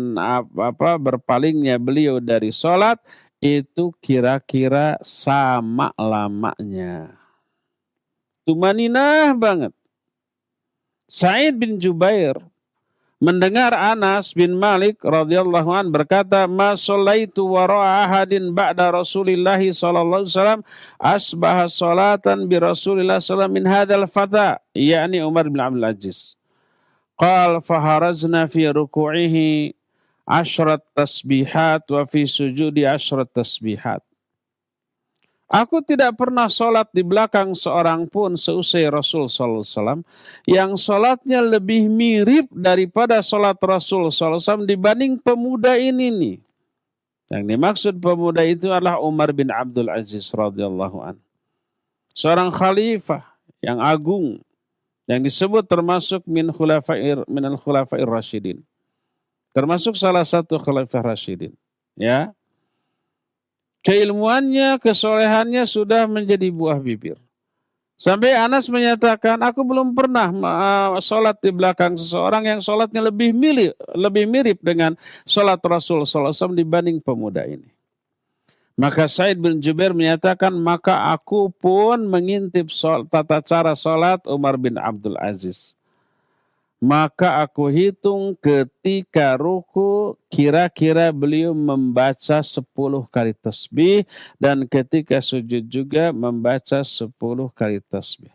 berpalingnya beliau dari sholat, itu kira-kira sama lamanya. Tumaninah banget. Sa'id bin Jubair mendengar Anas bin Malik radhiyallahu an berkata, "Ma shallaitu wara'a ahadin ba'da Rasulillah sallallahu alaihi wasallam asbaha salatan bi Rasulillah sallallahu min hadzal fata," yakni Umar bin Abdul Aziz. Qal faharazna fi ruku'ihi 10 tasbihat wa fi sujudi 10 tasbihat. Aku tidak pernah sholat di belakang seorang pun seusai Rasul sallallahu alaihi wasallam yang sholatnya lebih mirip daripada sholat Rasul sallallahu alaihi wasallam dibanding pemuda ini nih. Yang dimaksud pemuda itu adalah Umar bin Abdul Aziz radhiyallahu anhu. Seorang khalifah yang agung, yang disebut termasuk minal khulafair rasyidin. Termasuk salah satu khalifah rasyidin. Ya. Keilmuannya, kesolehannya sudah menjadi buah bibir. Sampai Anas menyatakan, aku belum pernah sholat di belakang seseorang yang sholatnya lebih mirip dengan sholat Rasul sallallahu alaihi wasallam dibanding pemuda ini. Maka Sa'id bin Jubair menyatakan, maka aku pun mengintip tata cara sholat Umar bin Abdul Aziz. Maka aku hitung ketika ruku, kira-kira beliau membaca 10 kali tasbih, dan ketika sujud juga membaca 10 kali tasbih.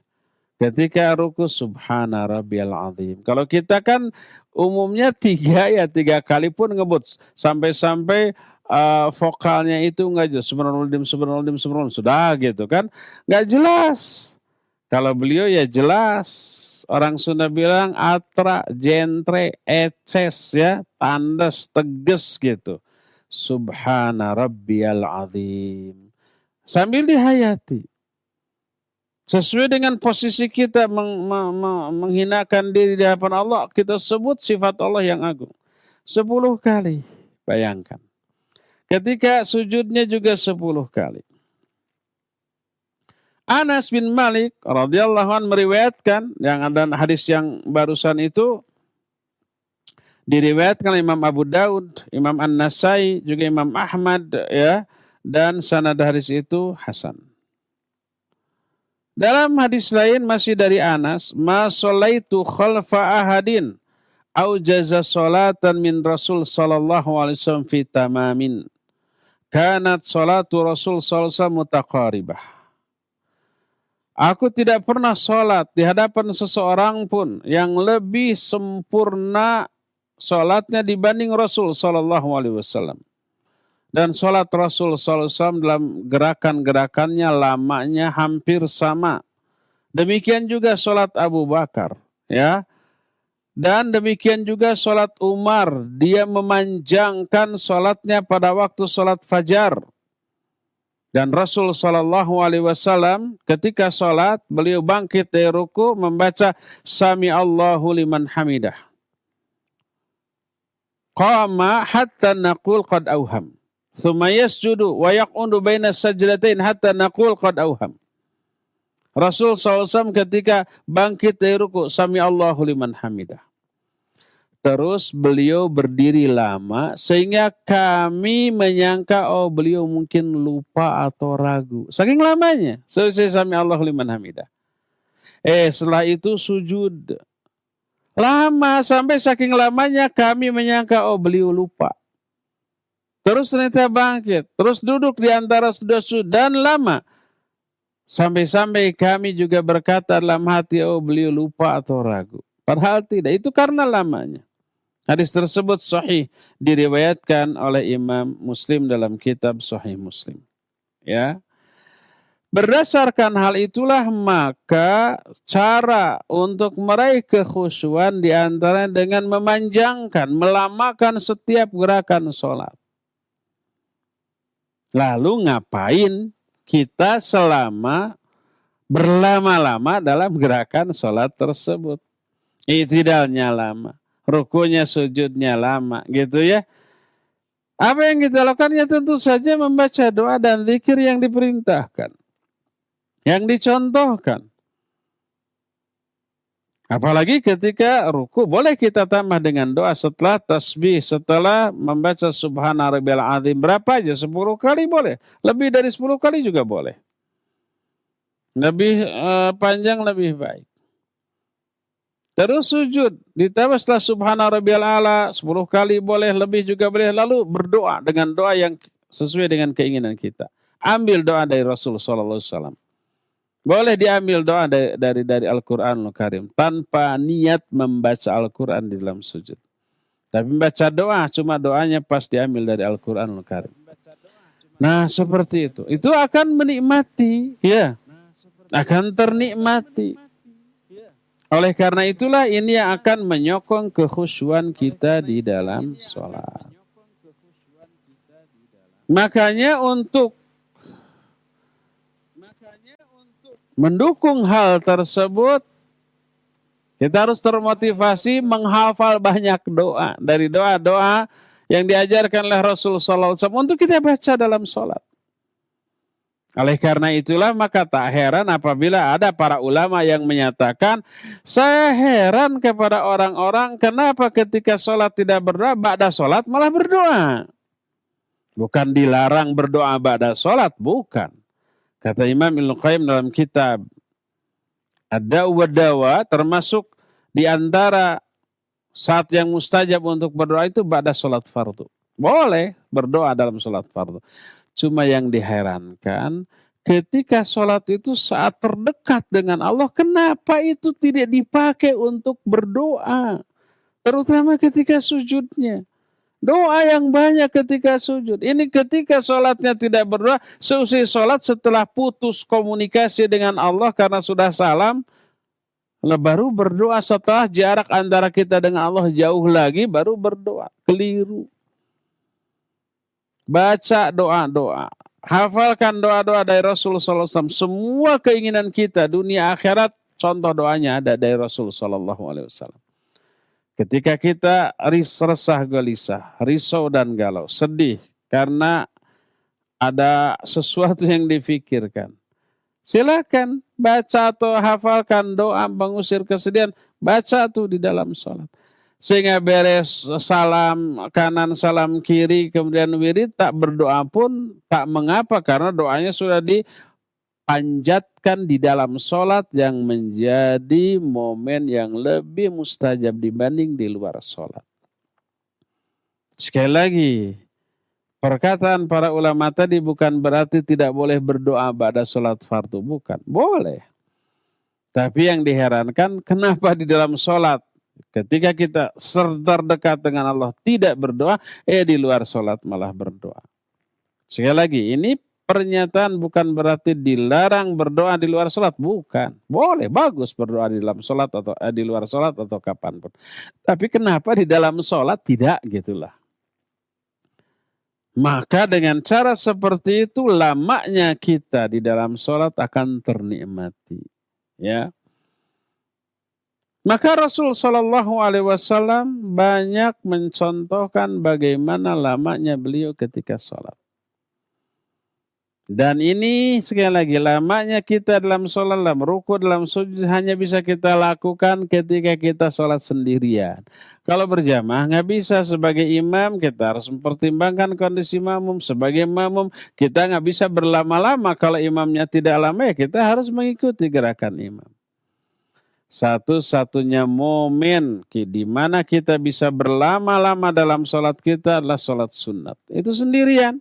Ketika ruku, subhana rabbiyal azim. Kalau kita kan umumnya 3 kali pun ngebut. Sampai-sampai vokalnya itu nggak jelas, subhanallah, sudah gitu kan, nggak jelas. Kalau beliau ya jelas. Orang Sunda bilang atra, jentre, eces ya, tandas, tegas gitu. Subhana rabbiyal azim. Sambil dihayati. Sesuai dengan posisi kita menghinakan diri di hadapan Allah, kita sebut sifat Allah yang agung. 10 kali, bayangkan. Ketika sujudnya juga 10 kali. Anas bin Malik radhiyallahu anhu meriwayatkan, yang ada hadis yang barusan itu diriwayatkan oleh Imam Abu Daud, Imam An-Nasai, juga Imam Ahmad ya, dan sanad hadis itu hasan. Dalam hadis lain masih dari Anas, ma sholaitu khalfa ahadin au jaza salatan min Rasul sallallahu alaihi wasallam fi tamamin. Kanat salatu Rasul sallallahu alaihi wasallam mutaqaribah. Aku tidak pernah sholat di hadapan seseorang pun yang lebih sempurna sholatnya dibanding Rasul sallallahu alaihi wasallam. Dan sholat Rasul sallallahu alaihi wasallam dalam gerakan-gerakannya lamanya hampir sama. Demikian juga sholat Abu Bakar, ya. Dan demikian juga sholat Umar, dia memanjangkan sholatnya pada waktu sholat fajar. Dan Rasul sallallahu alaihi wasallam ketika sholat, beliau bangkit dari ruku membaca Sami Allahu liman hamidah. Qama hatta naqul qad auham. Thumma yasjudu wa yaq'udu baina sajdatain hatta naqul qad auham. Rasul SAW ketika bangkit dari ruku, Sami Allahu liman hamidah. Terus beliau berdiri lama sehingga kami menyangka beliau mungkin lupa atau ragu. Saking lamanya. Selesai Sami Allahu liman hamidah. Setelah itu sujud. Lama sampai saking lamanya kami menyangka beliau lupa. Terus ternyata bangkit. Terus duduk di antara sujud dan lama. Sampai-sampai kami juga berkata dalam hati beliau lupa atau ragu. Padahal tidak. Itu karena lamanya. Hadis tersebut sahih diriwayatkan oleh Imam Muslim dalam kitab Sahih Muslim. Ya. Berdasarkan hal itulah maka cara untuk meraih kekhusyuan diantaranya dengan memanjangkan, melamakan setiap gerakan sholat. Lalu ngapain kita selama berlama-lama dalam gerakan sholat tersebut? I'tidalnya lama. Rukunya, sujudnya lama, gitu ya. Apa yang kita lakukan? Ya tentu saja membaca doa dan zikir yang diperintahkan, yang dicontohkan. Apalagi ketika ruku, boleh kita tambah dengan doa setelah tasbih, setelah membaca Subhana Rabbiyal Azim. Berapa aja? 10 kali boleh. Lebih dari 10 kali juga boleh. Lebih panjang, lebih baik. Terus sujud, ditambah setelah Subhana Rabbiyal A'la 10 kali boleh, lebih juga boleh. Lalu berdoa dengan doa yang sesuai dengan keinginan kita. Ambil doa dari Rasul sallallahu alaihi wasallam. Boleh diambil doa dari Al-Qur'anul Karim tanpa niat membaca Al-Qur'an di dalam sujud. Tapi membaca doa, cuma doanya pas diambil dari Al-Qur'anul Karim. Nah, seperti itu. Itu akan menikmati, ya. Akan ternikmati. Oleh karena itulah ini yang akan menyokong kekhusyuan kita di dalam sholat. Makanya untuk mendukung hal tersebut, kita harus termotivasi menghafal banyak doa. Dari doa-doa yang diajarkan oleh Rasulullah SAW untuk kita baca dalam sholat. Oleh karena itulah maka tak heran apabila ada para ulama yang menyatakan, saya heran kepada orang-orang kenapa ketika sholat tidak berdoa, ba'da sholat malah berdoa. Bukan dilarang berdoa ba'da sholat, bukan. Kata Imam Ibnu Qayyim dalam kitab Ad-Da'u wad-Dawa, termasuk di antara saat yang mustajab untuk berdoa itu ba'da sholat fardu. Boleh berdoa dalam sholat fardu. Cuma yang diherankan, ketika sholat itu saat terdekat dengan Allah, kenapa itu tidak dipakai untuk berdoa? Terutama ketika sujudnya. Doa yang banyak ketika sujud. Ini ketika sholatnya tidak berdoa, seusai sholat setelah putus komunikasi dengan Allah karena sudah salam, baru berdoa setelah jarak antara kita dengan Allah jauh lagi, baru berdoa. Keliru. Baca doa-doa. Hafalkan doa-doa dari Rasulullah SAW. Semua keinginan kita, dunia akhirat, contoh doanya ada dari Rasulullah SAW. Ketika kita resah gelisah, risau dan galau, sedih karena ada sesuatu yang difikirkan, silakan baca atau hafalkan doa mengusir kesedihan. Baca tuh di dalam sholat. Sehingga beres salam kanan, salam kiri, kemudian wirid, tak berdoa pun tak mengapa. Karena doanya sudah dipanjatkan di dalam sholat yang menjadi momen yang lebih mustajab dibanding di luar sholat. Sekali lagi, perkataan para ulama tadi bukan berarti tidak boleh berdoa pada sholat fardu. Bukan, boleh. Tapi yang diherankan, kenapa di dalam sholat ketika kita terdekat dengan Allah tidak berdoa, di luar sholat malah berdoa. Sekali lagi, ini pernyataan bukan berarti dilarang berdoa di luar sholat, bukan. Boleh, bagus berdoa di dalam sholat atau di luar sholat atau kapanpun. Tapi kenapa di dalam sholat tidak, gitulah. Maka dengan cara seperti itu lamanya kita di dalam sholat akan ternikmati, ya. Maka Rasul Shallallahu Alaihi Wasallam banyak mencontohkan bagaimana lamanya beliau ketika sholat. Dan ini sekali lagi lamanya kita dalam sholat, dalam ruku, dalam sujud hanya bisa kita lakukan ketika kita sholat sendirian. Kalau berjamaah nggak bisa. Sebagai imam kita harus mempertimbangkan kondisi makmum. Sebagai makmum kita nggak bisa berlama-lama. Kalau imamnya tidak lama ya kita harus mengikuti gerakan imam. Satu-satunya momen di mana kita bisa berlama-lama dalam sholat kita adalah sholat sunat. Itu sendirian.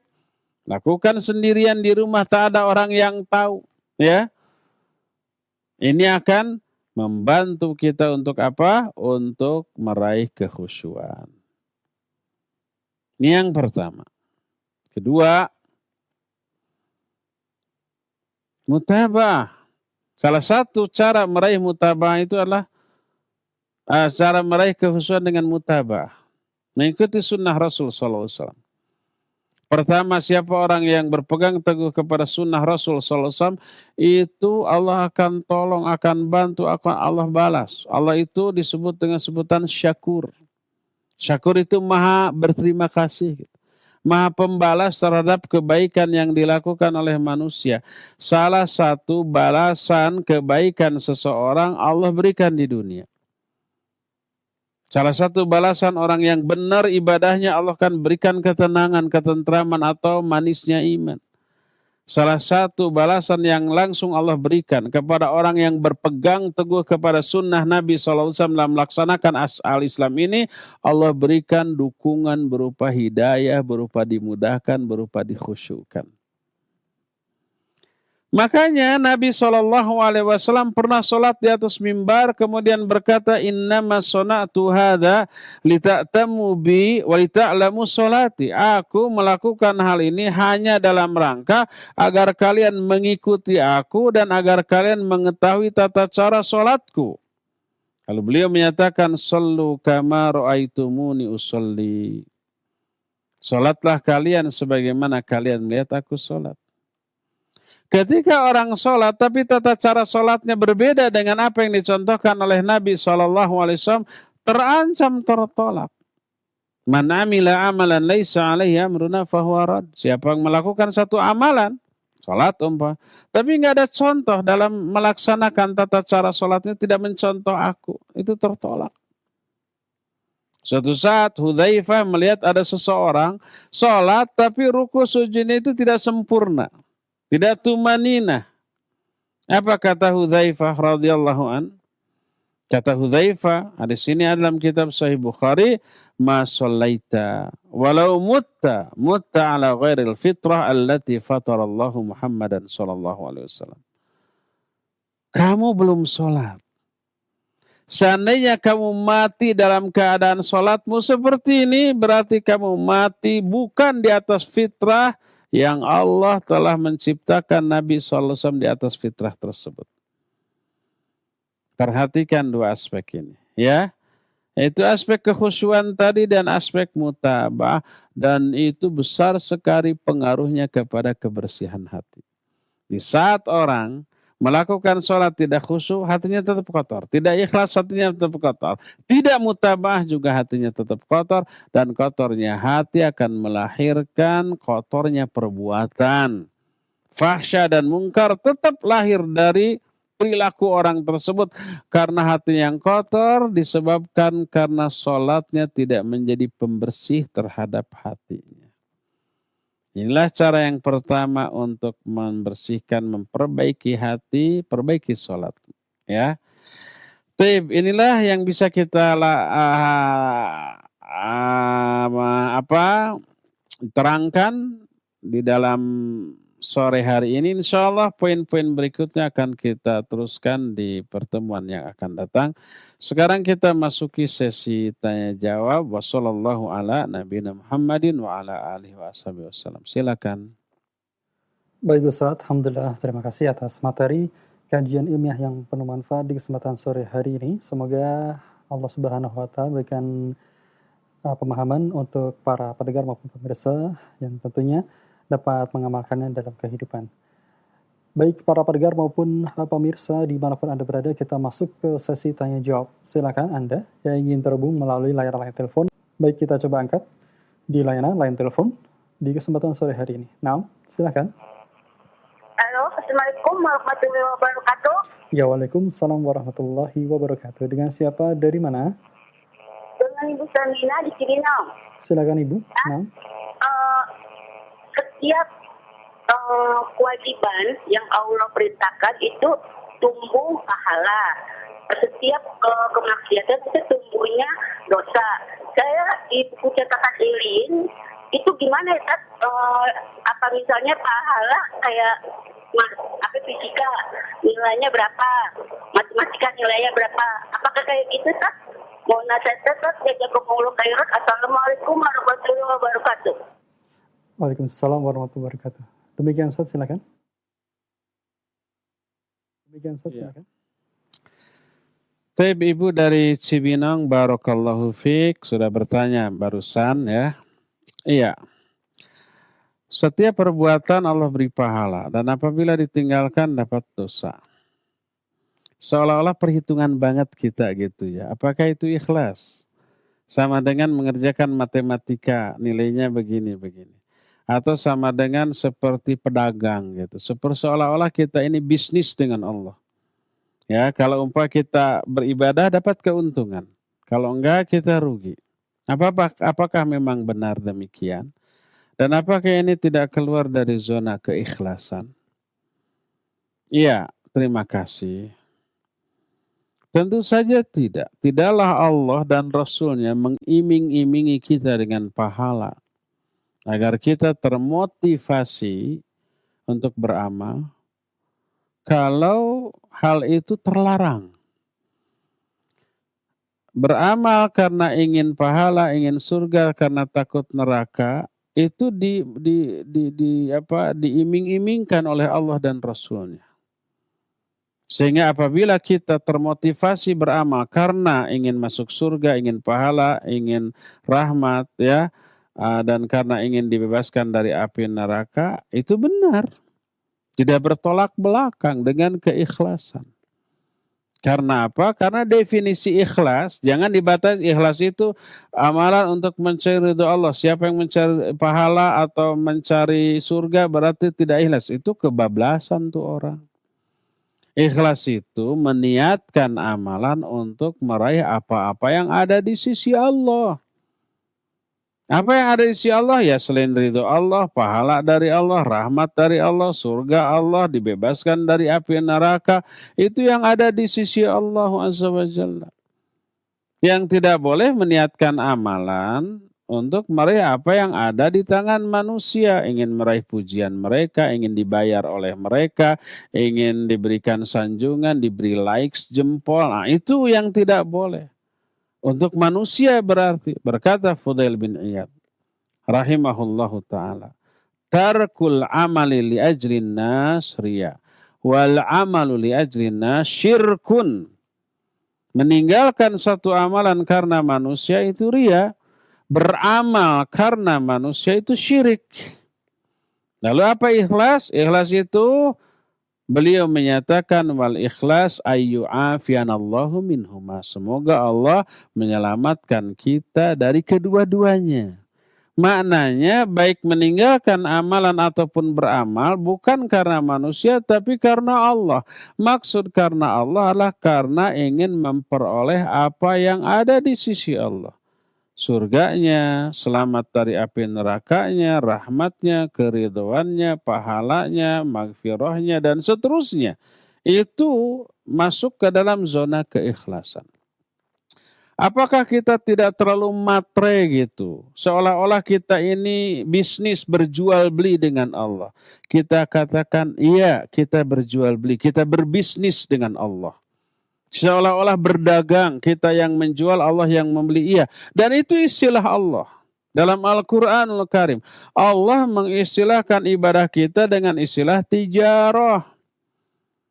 Lakukan sendirian di rumah, tak ada orang yang tahu. Ya, ini akan membantu kita untuk apa? Untuk meraih kekhusyuan. Ini yang pertama. Kedua, mutabah. Salah satu cara meraih mutabah itu adalah cara meraih kekhusyuan dengan mutabah. Mengikuti sunnah Rasul SAW. Pertama, siapa orang yang berpegang teguh kepada sunnah Rasul SAW, itu Allah akan tolong, akan bantu, akan Allah balas. Allah itu disebut dengan sebutan syakur. Syakur itu maha berterima kasih. Maha pembalas terhadap kebaikan yang dilakukan oleh manusia. Salah satu balasan kebaikan seseorang Allah berikan di dunia. Salah satu balasan orang yang benar ibadahnya Allah akan berikan ketenangan, ketentraman atau manisnya iman. Salah satu balasan yang langsung Allah berikan kepada orang yang berpegang teguh kepada sunnah Nabi SAW dalam melaksanakan al-Islam ini, Allah berikan dukungan berupa hidayah, berupa dimudahkan, berupa dikhusyukan. Makanya Nabi SAW pernah sholat di atas mimbar kemudian berkata, innama sona'tu hadha lita'tamu bi wa lita'lamu sholati. Aku melakukan hal ini hanya dalam rangka agar kalian mengikuti aku dan agar kalian mengetahui tata cara sholatku. Kalau beliau menyatakan, sallu kama ra'aitumuni usolli. Sholatlah kalian sebagaimana kalian melihat aku sholat. Ketika orang sholat, tapi tata cara sholatnya berbeda dengan apa yang dicontohkan oleh Nabi SAW, terancam tertolak. Man amila amalan laisa alaihi amruna fahuwa rad. Siapa yang melakukan satu amalan, sholat tapi nggak ada contoh dalam melaksanakan tata cara sholatnya, tidak mencontoh aku, itu tertolak. Suatu saat Hudzaifah melihat ada seseorang sholat, tapi ruku sujudnya itu tidak sempurna. Tidak tumanina. Apa kata Hudzaifah radhiyallahu an? Kata Hudzaifah, di sini dalam kitab Sahih Bukhari, ma shallaita walau mutta ala ghairil fitrah allati fatarallahu Muhammadan sallallahu alaihi wasallam. Kamu belum sholat. Seandainya kamu mati dalam keadaan sholatmu seperti ini, berarti kamu mati bukan di atas fitrah yang Allah telah menciptakan Nabi SAW di atas fitrah tersebut. Perhatikan dua aspek ini, ya. Itu aspek kekhusyuan tadi dan aspek mutabah, dan itu besar sekali pengaruhnya kepada kebersihan hati. Di saat orang melakukan sholat tidak khusyuk, hatinya tetap kotor. Tidak ikhlas, hatinya tetap kotor. Tidak mutabah juga hatinya tetap kotor. Dan kotornya hati akan melahirkan kotornya perbuatan. Fahsya dan mungkar tetap lahir dari perilaku orang tersebut. Karena hati yang kotor disebabkan karena sholatnya tidak menjadi pembersih terhadap hatinya. Inilah cara yang pertama untuk membersihkan, memperbaiki hati, perbaiki sholat. Ya, inilah yang bisa kita terangkan di dalam sore hari ini. Insya Allah poin-poin berikutnya akan kita teruskan di pertemuan yang akan datang. Sekarang kita masuki sesi tanya jawab. Wassallallahu ala nabiyina Muhammadin wa ala alihi wasallam. Silakan. Baik Ustaz, alhamdulillah, terima kasih atas materi kajian ilmiah yang penuh manfaat di kesempatan sore hari ini. Semoga Allah Subhanahu wa taala berikan pemahaman untuk para pendengar maupun pemirsa yang tentunya dapat mengamalkannya dalam kehidupan. Baik para pendengar maupun pemirsa dimanapun Anda berada, kita masuk ke sesi tanya jawab. Silakan Anda yang ingin terhubung melalui layar telepon. Baik, kita coba angkat di layanan line telepon di kesempatan sore hari ini. Nah, silakan. Assalamualaikum warahmatullahi wabarakatuh. Ya, waalaikumsalam warahmatullahi wabarakatuh. Dengan siapa, dari mana? Dengan Ibu Samina di Cibinong. Silakan Ibu. Nah. Setiap kewajiban yang Allah perintahkan itu tumbuh pahala. Setiap kemaksiatan itu tumbuhnya dosa. Saya di buku cetakan Ilin itu gimana ya? Apa misalnya pahala kayak fisika nilainya berapa, matematika nilainya berapa? Apakah kayak gitu Tat? Mau nasihat Tat, jazakumullah khairan. Assalamualaikum warahmatullahi wabarakatuh. Waalaikumsalam warahmatullahi wabarakatuh. Demikian Ustaz, silakan. Taib Ibu dari Cibinong, barakallahu fiik, sudah bertanya barusan ya. Iya. Setiap perbuatan Allah beri pahala dan apabila ditinggalkan dapat dosa. Seolah-olah perhitungan banget kita gitu ya. Apakah itu ikhlas? Sama dengan mengerjakan matematika, nilainya begini-begini. Atau sama dengan seperti pedagang gitu. Seolah-olah kita ini bisnis dengan Allah. Ya, kalau umpah kita beribadah dapat keuntungan. Kalau enggak kita rugi. Apakah memang benar demikian? Dan apakah ini tidak keluar dari zona keikhlasan? Iya, terima kasih. Tentu saja tidak. Tidaklah Allah dan Rasul-Nya mengiming-imingi kita dengan pahala. Agar kita termotivasi untuk beramal. Kalau hal itu terlarang. Beramal karena ingin pahala, ingin surga, karena takut neraka, itu diiming-imingkan oleh Allah dan Rasul-Nya. Sehingga apabila kita termotivasi beramal karena ingin masuk surga, ingin pahala, ingin rahmat, ya, dan karena ingin dibebaskan dari api neraka, itu benar. Tidak bertolak belakang dengan keikhlasan. Karena apa? Karena definisi ikhlas, jangan dibatasi ikhlas itu amalan untuk mencari ridho Allah. Siapa yang mencari pahala atau mencari surga berarti tidak ikhlas. Itu kebablasan tuh orang. Ikhlas itu meniatkan amalan untuk meraih apa-apa yang ada di sisi Allah. Apa yang ada di sisi Allah? Ya selain ridho Allah, pahala dari Allah, rahmat dari Allah, surga Allah, dibebaskan dari api neraka. Itu yang ada di sisi Allah Azza wa Jalla. Yang tidak boleh meniatkan amalan untuk meraih apa yang ada di tangan manusia. Ingin meraih pujian mereka, ingin dibayar oleh mereka, ingin diberikan sanjungan, diberi likes, jempol. Nah, itu yang tidak boleh. Untuk manusia berarti, berkata Fudail bin Iyad, rahimahullahu ta'ala, tarkul amali li ajrin nas riya, wal amalu li ajrin nas syirkun. Meninggalkan satu amalan karena manusia itu riya, beramal karena manusia itu syirik. Lalu apa ikhlas? Ikhlas itu beliau menyatakan wal ikhlas ayyu'afiyanallahu minhuma. Semoga Allah menyelamatkan kita dari kedua-duanya. Maknanya baik meninggalkan amalan ataupun beramal bukan karena manusia tapi karena Allah. Maksud karena Allah adalah karena ingin memperoleh apa yang ada di sisi Allah. Surganya, selamat dari api nerakanya, rahmatnya, keridhoannya, pahalanya, maghfirahnya, dan seterusnya. Itu masuk ke dalam zona keikhlasan. Apakah kita tidak terlalu matre gitu? Seolah-olah kita ini bisnis berjual beli dengan Allah. Kita katakan, iya kita berjual beli, kita berbisnis dengan Allah. Seolah-olah berdagang, kita yang menjual, Allah yang membeli, iya. Dan itu istilah Allah. Dalam Al-Quranul Karim, Allah mengistilahkan ibadah kita dengan istilah tijarah.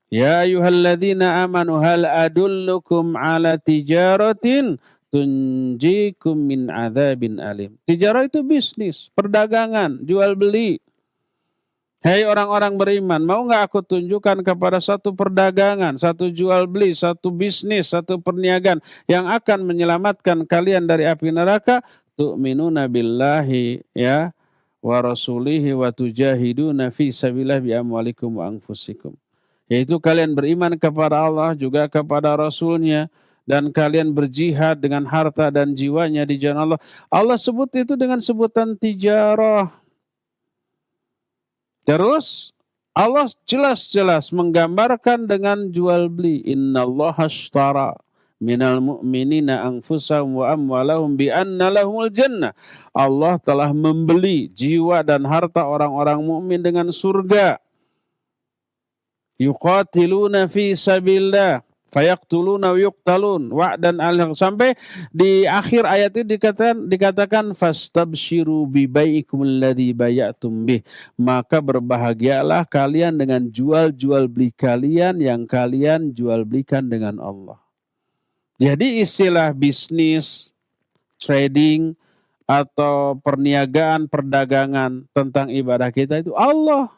Ya ayyuhalladzina amanu hal adullukum ala tijaratin tunjikum min adzabin alim. Tijarah itu bisnis, perdagangan, jual beli. Hei orang-orang beriman, mau nggak aku tunjukkan kepada satu perdagangan, satu jual beli, satu bisnis, satu perniagaan yang akan menyelamatkan kalian dari api neraka? Tu'minuna billahi wa rasulihi wa tujahiduna fi sabilillah bi amwalikum wa anfusikum. Yaitu kalian beriman kepada Allah juga kepada Rasulnya. Dan kalian berjihad dengan harta dan jiwanya di jalan Allah. Allah sebut itu dengan sebutan tijarah. Terus Allah jelas-jelas menggambarkan dengan jual beli. Innallaha ashtara minal mu'minina anfusahum wa amwalahum bi anna lahumul jannah. Allah telah membeli jiwa dan harta orang-orang mukmin dengan surga. Yuqatiluna fi sabilillah fayaqtuluna wa yuqtalun wa'dan al sampai di akhir ayat itu dikatakan fastabshiru bi bai'ikum alladzi bay'atum bih, maka berbahagialah kalian dengan jual beli kalian yang kalian jual belikan dengan Allah. Jadi istilah bisnis, trading atau perniagaan, perdagangan tentang ibadah kita itu Allah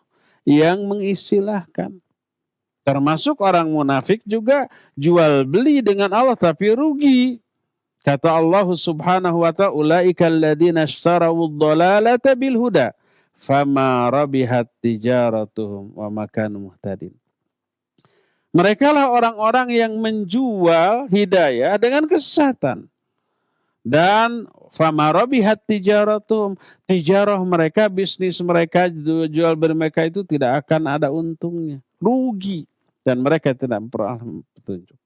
yang mengistilahkan. Termasuk orang munafik juga jual beli dengan Allah tapi rugi. Kata Allah Subhanahu wa ta'ala, ulaika alladziina ishtarawud dhalalata bil huda fama rabihat tijaratuhum wa ma kanu muhtadin. Mereka lah orang-orang yang menjual hidayah dengan kesesatan. Dan fama rabihat tijaratuhum, tijarah mereka, bisnis mereka, jual beli mereka itu tidak akan ada untungnya, rugi. Dan mereka tidak pernah petunjuk.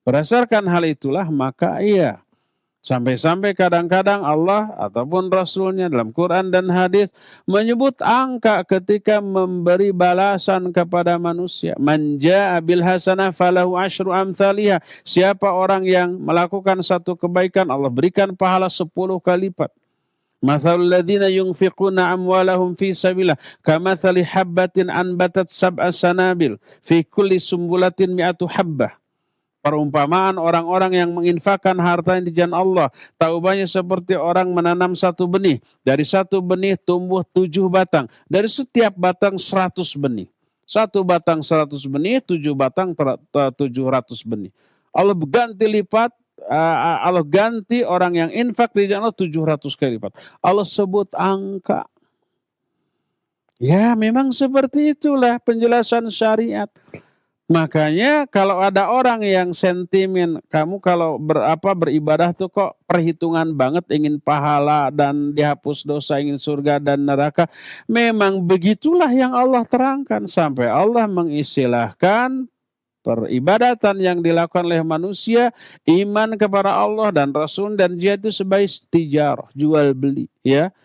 Berdasarkan hal itulah maka iya. Sampai-sampai kadang-kadang Allah ataupun Rasulnya dalam Quran dan hadis menyebut angka ketika memberi balasan kepada manusia. Man jaa bil hasanah falahu asyru amthaliha. Siapa orang yang melakukan satu kebaikan Allah berikan pahala 10 kali lipat. Mathalul ladzina yunfiquna amwalahum fi sabilillah kamathali habbatin anbatat sab'a sanabil fi kulli sumbulatin mi'atu habbah. Perumpamaan orang-orang yang menginfakkan harta di jalan Allah, taubahnya seperti orang menanam satu benih. Dari satu benih tumbuh 7 batang. Dari setiap batang 100 benih. Satu batang 100 benih, 7 batang 700 benih. Allah ganti lipat. Allah ganti orang yang infak di jalan Allah 700 kali lipat. Allah sebut angka. Ya memang seperti itulah penjelasan syariat. Makanya kalau ada orang yang sentimen, kamu kalau beribadah tuh kok perhitungan banget, ingin pahala dan dihapus dosa, ingin surga dan neraka. Memang begitulah yang Allah terangkan sampai Allah mengistilahkan peribadatan yang dilakukan oleh manusia, iman kepada Allah dan Rasul dan jihad itu sebagai tijarah, jual beli, ya.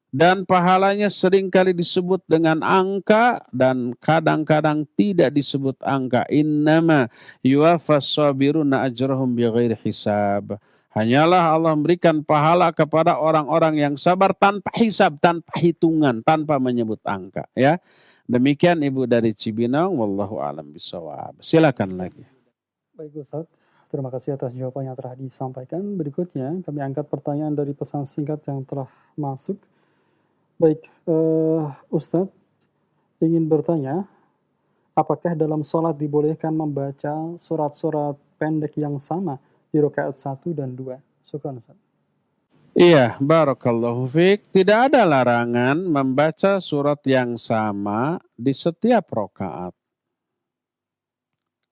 Dan pahalanya seringkali disebut dengan angka dan kadang-kadang tidak disebut angka. Innama yuwaffas sabiruna ajrahum bighairi hisab. Hanyalah Allah memberikan pahala kepada orang-orang yang sabar tanpa hisab, tanpa hitungan, tanpa menyebut angka, ya. Demikian Ibu dari Cibinong, wallahu a'lam bishawab. Silakan lagi. Baik Ustaz, terima kasih atas jawaban yang telah disampaikan. Berikutnya kami angkat pertanyaan dari pesan singkat yang telah masuk. Baik, Ustaz ingin bertanya, apakah dalam sholat dibolehkan membaca surat-surat pendek yang sama di rakaat 1 dan 2? Syukran Ustaz. Iya, barakallahu fiik. Tidak ada larangan membaca surat yang sama di setiap rakaat.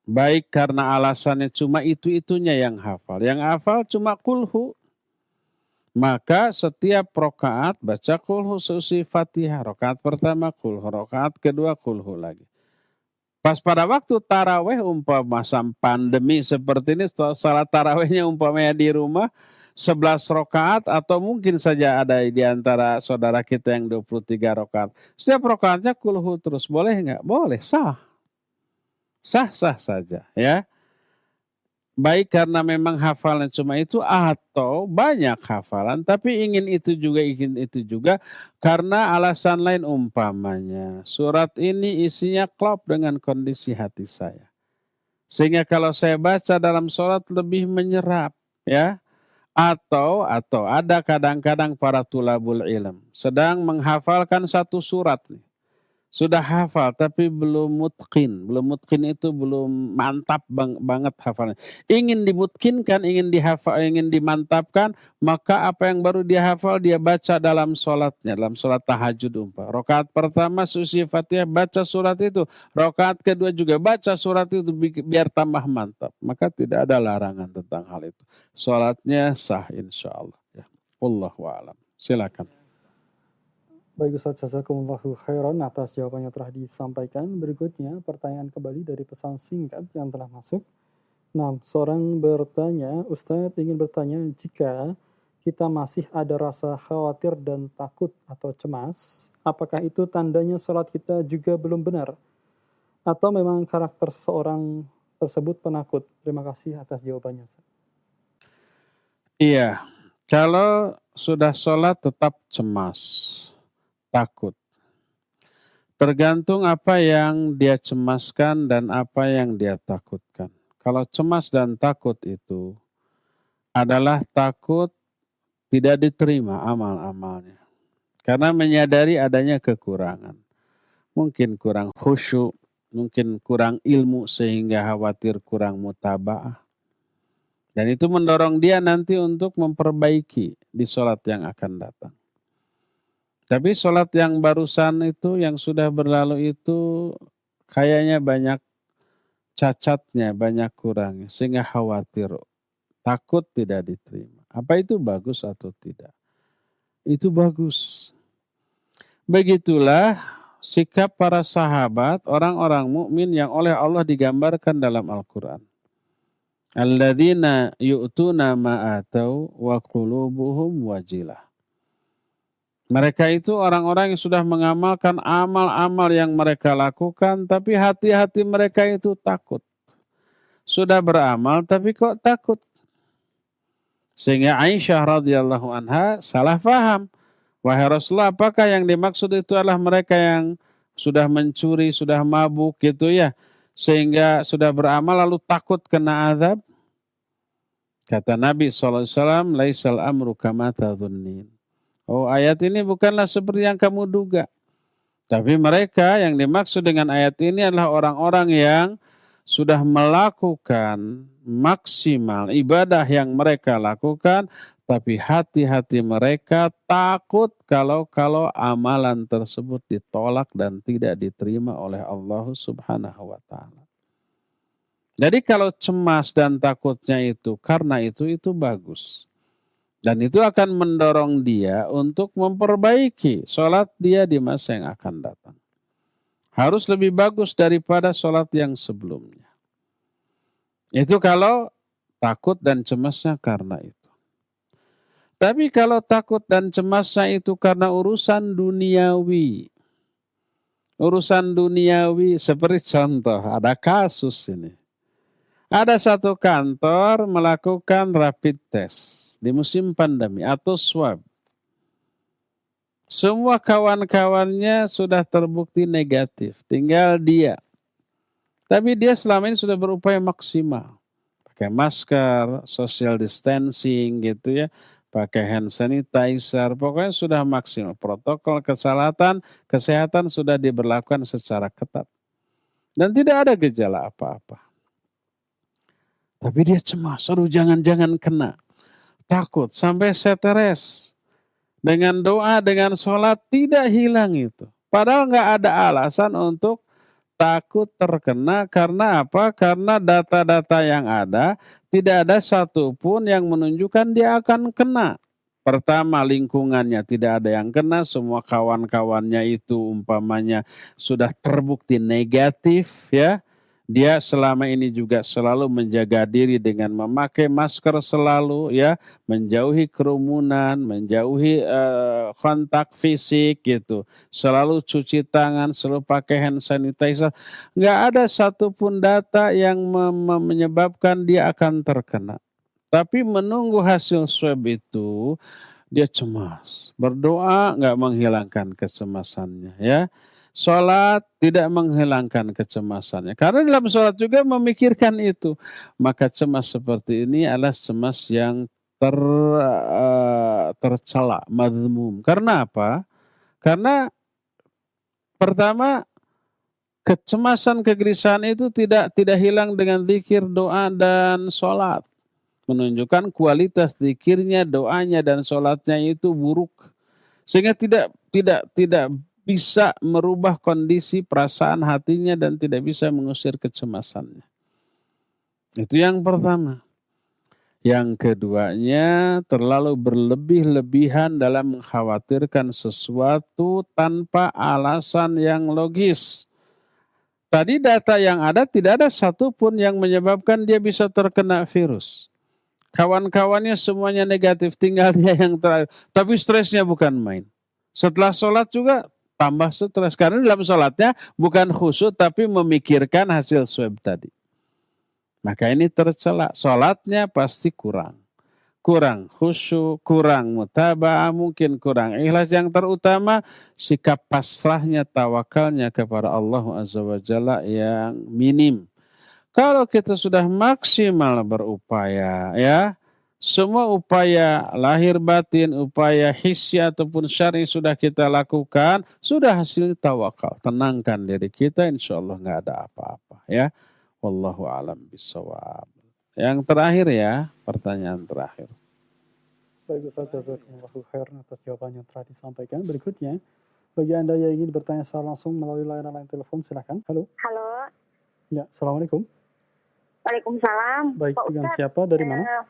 Baik karena alasannya cuma itu-itunya yang hafal. Yang hafal cuma kulhu. Maka setiap rakaat baca kulhu seusi Fatihah. Rakaat pertama kulhu, rakaat kedua kulhu lagi. Pas pada waktu taraweh masa pandemi seperti ini, salat tarawehnya umpamanya di rumah 11 rakaat atau mungkin saja ada di antara saudara kita yang 23 rakaat. Setiap rakaatnya kulhu terus, boleh nggak? Boleh, sah. Sah-sah saja, ya. Baik karena memang hafalan cuma itu atau banyak hafalan tapi ingin itu juga karena alasan lain, umpamanya surat ini isinya klop dengan kondisi hati saya. Sehingga kalau saya baca dalam sholat lebih menyerap, ya. Atau ada kadang-kadang para tulabul ilm sedang menghafalkan satu surat nih. Sudah hafal tapi belum mutqin. Belum mutqin itu belum mantap banget hafalnya. Ingin dimutkinkan, ingin dihafal, ingin dimantapkan, maka apa yang baru dia hafal dia baca dalam sholatnya, dalam sholat tahajud umpah. Rakaat pertama susi Fatihah baca surat itu, rakaat kedua juga baca surat itu biar tambah mantap. Maka tidak ada larangan tentang hal itu. Sholatnya sah insya Allah. Ya. Wallahu a'lam. Silakan. Baik Ustaz, jazakumullahu khairan atas jawabannya telah disampaikan. Berikutnya pertanyaan kembali dari pesan singkat yang telah masuk. Nah, seorang bertanya, Ustadz ingin bertanya, jika kita masih ada rasa khawatir dan takut atau cemas, apakah itu tandanya sholat kita juga belum benar? Atau memang karakter seseorang tersebut penakut? Terima kasih atas jawabannya, Ustaz. Iya, kalau sudah sholat tetap cemas, takut. Tergantung apa yang dia cemaskan dan apa yang dia takutkan. Kalau cemas dan takut itu adalah takut tidak diterima amal-amalnya. Karena menyadari adanya kekurangan. Mungkin kurang khusyuk, mungkin kurang ilmu sehingga khawatir kurang mutaba'ah. Dan itu mendorong dia nanti untuk memperbaiki di sholat yang akan datang. Tapi sholat yang barusan itu, yang sudah berlalu itu kayaknya banyak cacatnya, banyak kurangnya. Sehingga khawatir, takut tidak diterima. Apa itu bagus atau tidak? Itu bagus. Begitulah sikap para sahabat, orang-orang mukmin yang oleh Allah digambarkan dalam Al-Quran. Alladzina yu'tuna ma'atau wa qulubuhum wajilah. Mereka itu orang-orang yang sudah mengamalkan amal-amal yang mereka lakukan, tapi hati-hati mereka itu takut. Sudah beramal tapi kok takut. Sehingga Aisyah radhiyallahu anha salah faham. Wahai Rasulullah, apakah yang dimaksud itu adalah mereka yang sudah mencuri, sudah mabuk gitu ya, sehingga sudah beramal lalu takut kena azab? Kata Nabi SAW, laisal amru kama tadhunnin. Oh, ayat ini bukanlah seperti yang kamu duga. Tapi mereka yang dimaksud dengan ayat ini adalah orang-orang yang sudah melakukan maksimal ibadah yang mereka lakukan, tapi hati-hati mereka takut kalau amalan tersebut ditolak dan tidak diterima oleh Allah Subhanahu wa taala. Jadi kalau cemas dan takutnya itu karena itu bagus. Dan itu akan mendorong dia untuk memperbaiki sholat dia di masa yang akan datang. Harus lebih bagus daripada sholat yang sebelumnya. Itu kalau takut dan cemasnya karena itu. Tapi kalau takut dan cemasnya itu karena urusan duniawi. Urusan duniawi seperti contoh, ada kasus ini. Ada satu kantor melakukan rapid test di musim pandemi atau swab. Semua kawan-kawannya sudah terbukti negatif, tinggal dia. Tapi dia selama ini sudah berupaya maksimal. Pakai masker, social distancing gitu ya, pakai hand sanitizer, pokoknya sudah maksimal. Protokol kesehatan sudah diberlakukan secara ketat. Dan tidak ada gejala apa-apa. Tapi dia cemas, aduh jangan-jangan kena. Takut, sampai stres. Dengan doa, dengan sholat, tidak hilang itu. Padahal nggak ada alasan untuk takut terkena. Karena apa? Karena data-data yang ada, tidak ada satupun yang menunjukkan dia akan kena. Pertama, lingkungannya tidak ada yang kena, semua kawan-kawannya itu umpamanya sudah terbukti negatif ya. Dia selama ini juga selalu menjaga diri dengan memakai masker selalu ya, menjauhi kerumunan, menjauhi kontak fisik gitu. Selalu cuci tangan, selalu pakai hand sanitizer. Nggak ada satupun data yang menyebabkan dia akan terkena. Tapi menunggu hasil swab itu dia cemas. Berdoa nggak menghilangkan kecemasannya ya. Sholat tidak menghilangkan kecemasannya. Karena dalam sholat juga memikirkan itu. Maka cemas seperti ini adalah cemas yang tercela, mazmum. Karena apa? Karena Pertama, kecemasan, kegelisahan itu tidak hilang dengan zikir, doa, dan sholat. Menunjukkan kualitas zikirnya, doanya, dan sholatnya itu buruk. Sehingga tidak bisa merubah kondisi perasaan hatinya dan tidak bisa mengusir kecemasannya. Itu yang pertama. Yang keduanya, terlalu berlebih-lebihan dalam mengkhawatirkan sesuatu tanpa alasan yang logis. Tadi data yang ada tidak ada satupun yang menyebabkan dia bisa terkena virus. Kawan-kawannya semuanya negatif, tinggal dia yang terakhir. Tapi stresnya bukan main. Setelah sholat juga tambah stres. Karena dalam sholatnya bukan khusyuk tapi memikirkan hasil swab tadi. Maka ini tercela. Sholatnya pasti kurang. Kurang khusyuk, kurang mutaba'ah, mungkin kurang ikhlas. Yang terutama sikap pasrahnya, tawakalnya kepada Allah Azza wa Jalla yang minim. Kalau kita sudah maksimal berupaya, ya, semua upaya lahir batin, upaya hissi ataupun syar'i sudah kita lakukan, sudah hasil tawakal. Tenangkan diri kita, insya Allah nggak ada apa-apa, ya. Wallahu a'lam bishawab. Yang terakhir ya, pertanyaan terakhir. Baik Ustaz, jazakumullahu khairan atas jawaban yang telah disampaikan. Berikutnya, bagi Anda yang ingin bertanya secara langsung melalui layanan telepon, silakan. Halo. Halo. Ya, Assalamualaikum. Waalaikumsalam. Baik, Pak dengan Ustadz, siapa, dari mana?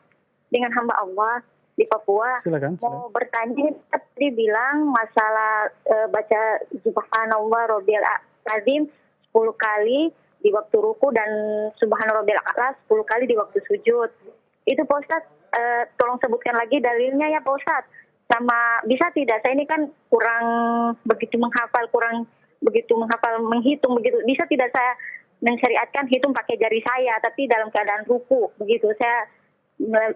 dengan hamba Allah di Papua. Silakan. Mau bertanya, tadi bilang masalah baca Subhanallah Rabbil Azim 10 kali di waktu ruku dan Subhanallah Rabbil A'la 10 kali di waktu sujud. Itu Pak Ustadz, tolong sebutkan lagi dalilnya ya Pak Ustadz. Sama bisa tidak? Saya ini kan kurang begitu menghafal, menghitung begitu. Bisa tidak saya mensyariatkan hitung pakai jari saya, tapi dalam keadaan ruku begitu. Saya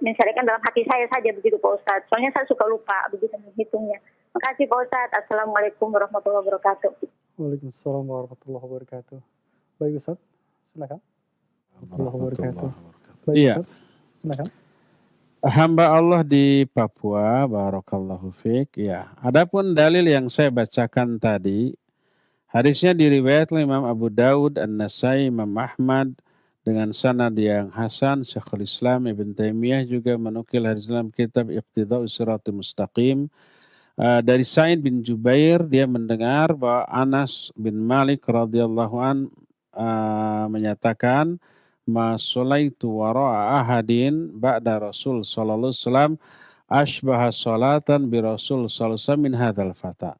mensyariatkan dalam hati saya saja begitu Pak Ustadz. Soalnya saya suka lupa begitu menghitungnya. Makasih Pak Ustadz. Assalamualaikum warahmatullahi wabarakatuh. Waalaikumsalam warahmatullahi wabarakatuh. Baik Ustadz, silakan. Warahmatullahi wabarakatuh. Baik Iya. Ustadz, silakan. Hamba Allah di Papua, barakallahu fiik. Ya, adapun dalil yang saya bacakan tadi, hadisnya diriwayatkan Imam Abu Daud, An-Nasai, Imam Ahmad dengan sanad yang hasan. Syekhul Islam Ibn Taimiyah juga menukil hadis dalam kitab Iqtida'us Siratal Mustaqim. Dari Sa'id bin Jubair, dia mendengar bahwa Anas bin Malik radhiyallahu an menyatakan, ma sholaitu wara'a ahadin ba'da Rasul sallallahu alaihi wasallam asbaha salatan bi Rasul sallallahu alaihi wasallam min hadzal fata.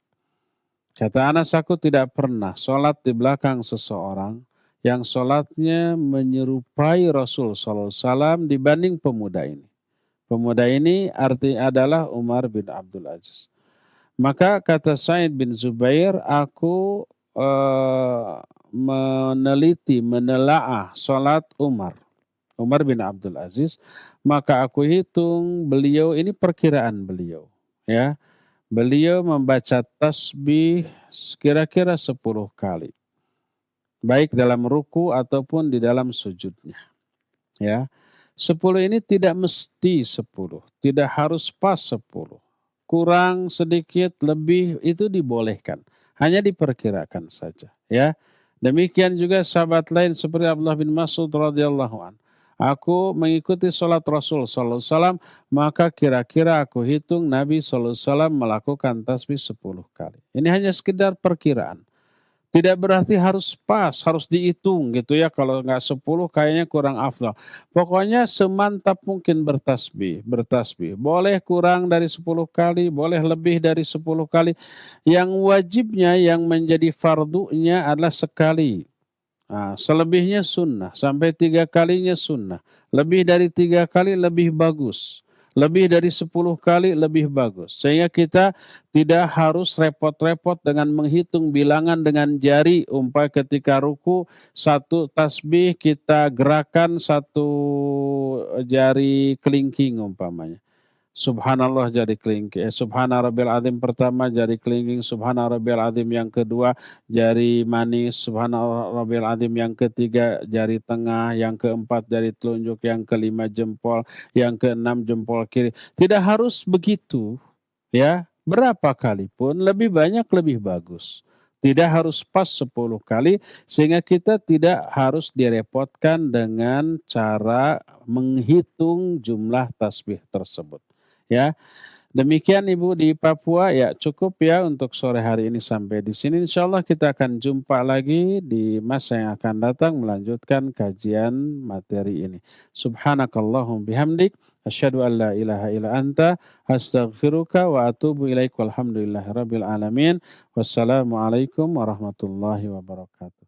Kata Anas, aku tidak pernah sholat di belakang seseorang yang sholatnya menyerupai Rasul sallallahu alaihi wasallam dibanding pemuda ini. Pemuda ini artinya adalah Umar bin Abdul Aziz. Maka kata Sa'id bin Zubair, aku menelaah salat Umar bin Abdul Aziz, maka aku hitung beliau ini perkiraan beliau, ya. Beliau membaca tasbih kira-kira 10 kali. Baik dalam ruku ataupun di dalam sujudnya. Ya. 10 ini tidak mesti 10, tidak harus pas 10. Kurang sedikit lebih itu dibolehkan, hanya diperkirakan saja, ya. Demikian juga sahabat lain seperti Abdullah bin Mas'ud radhiyallahu an. Aku mengikuti sholat Rasul sallallahu alaihi wasallam, maka kira-kira aku hitung Nabi sallallahu alaihi wasallam melakukan tasbih 10 kali. Ini hanya sekedar perkiraan. Tidak berarti harus pas, harus dihitung gitu ya. Kalau nggak 10 kayaknya kurang afdal. Pokoknya semantap mungkin bertasbih. Boleh kurang dari 10 kali, boleh lebih dari 10 kali. Yang wajibnya, yang menjadi fardunya adalah sekali. Nah, selebihnya sunnah, sampai 3 kalinya sunnah. Lebih dari 3 kali lebih bagus. Lebih dari 10 kali lebih bagus. Sehingga kita tidak harus repot-repot dengan menghitung bilangan dengan jari. Umpamanya ketika ruku, 1 tasbih kita gerakan 1 jari kelingking umpamanya. Subhanallah jari kelingking. Subhana Rabbil Azim pertama jari kelingking. Subhana Rabbil Azim yang kedua jari manis. Subhana Rabbil Azim yang ketiga jari tengah. Yang keempat jari telunjuk. Yang kelima jempol. Yang keenam jempol kiri. Tidak harus begitu. Ya, berapa kali pun lebih banyak lebih bagus. Tidak harus pas 10 kali, sehingga kita tidak harus direpotkan dengan cara menghitung jumlah tasbih tersebut. Ya, demikian Ibu di Papua, ya cukup ya untuk sore hari ini sampai di sini. Insyaallah kita akan jumpa lagi di masa yang akan datang melanjutkan kajian materi ini. Subhanakallahum bihamdik, asyhadu an la ilaha illa anta, astaghfiruka wa atubu ilaik, walhamdulillahirabbil alamin. Wassalamualaikum warahmatullahi wabarakatuh.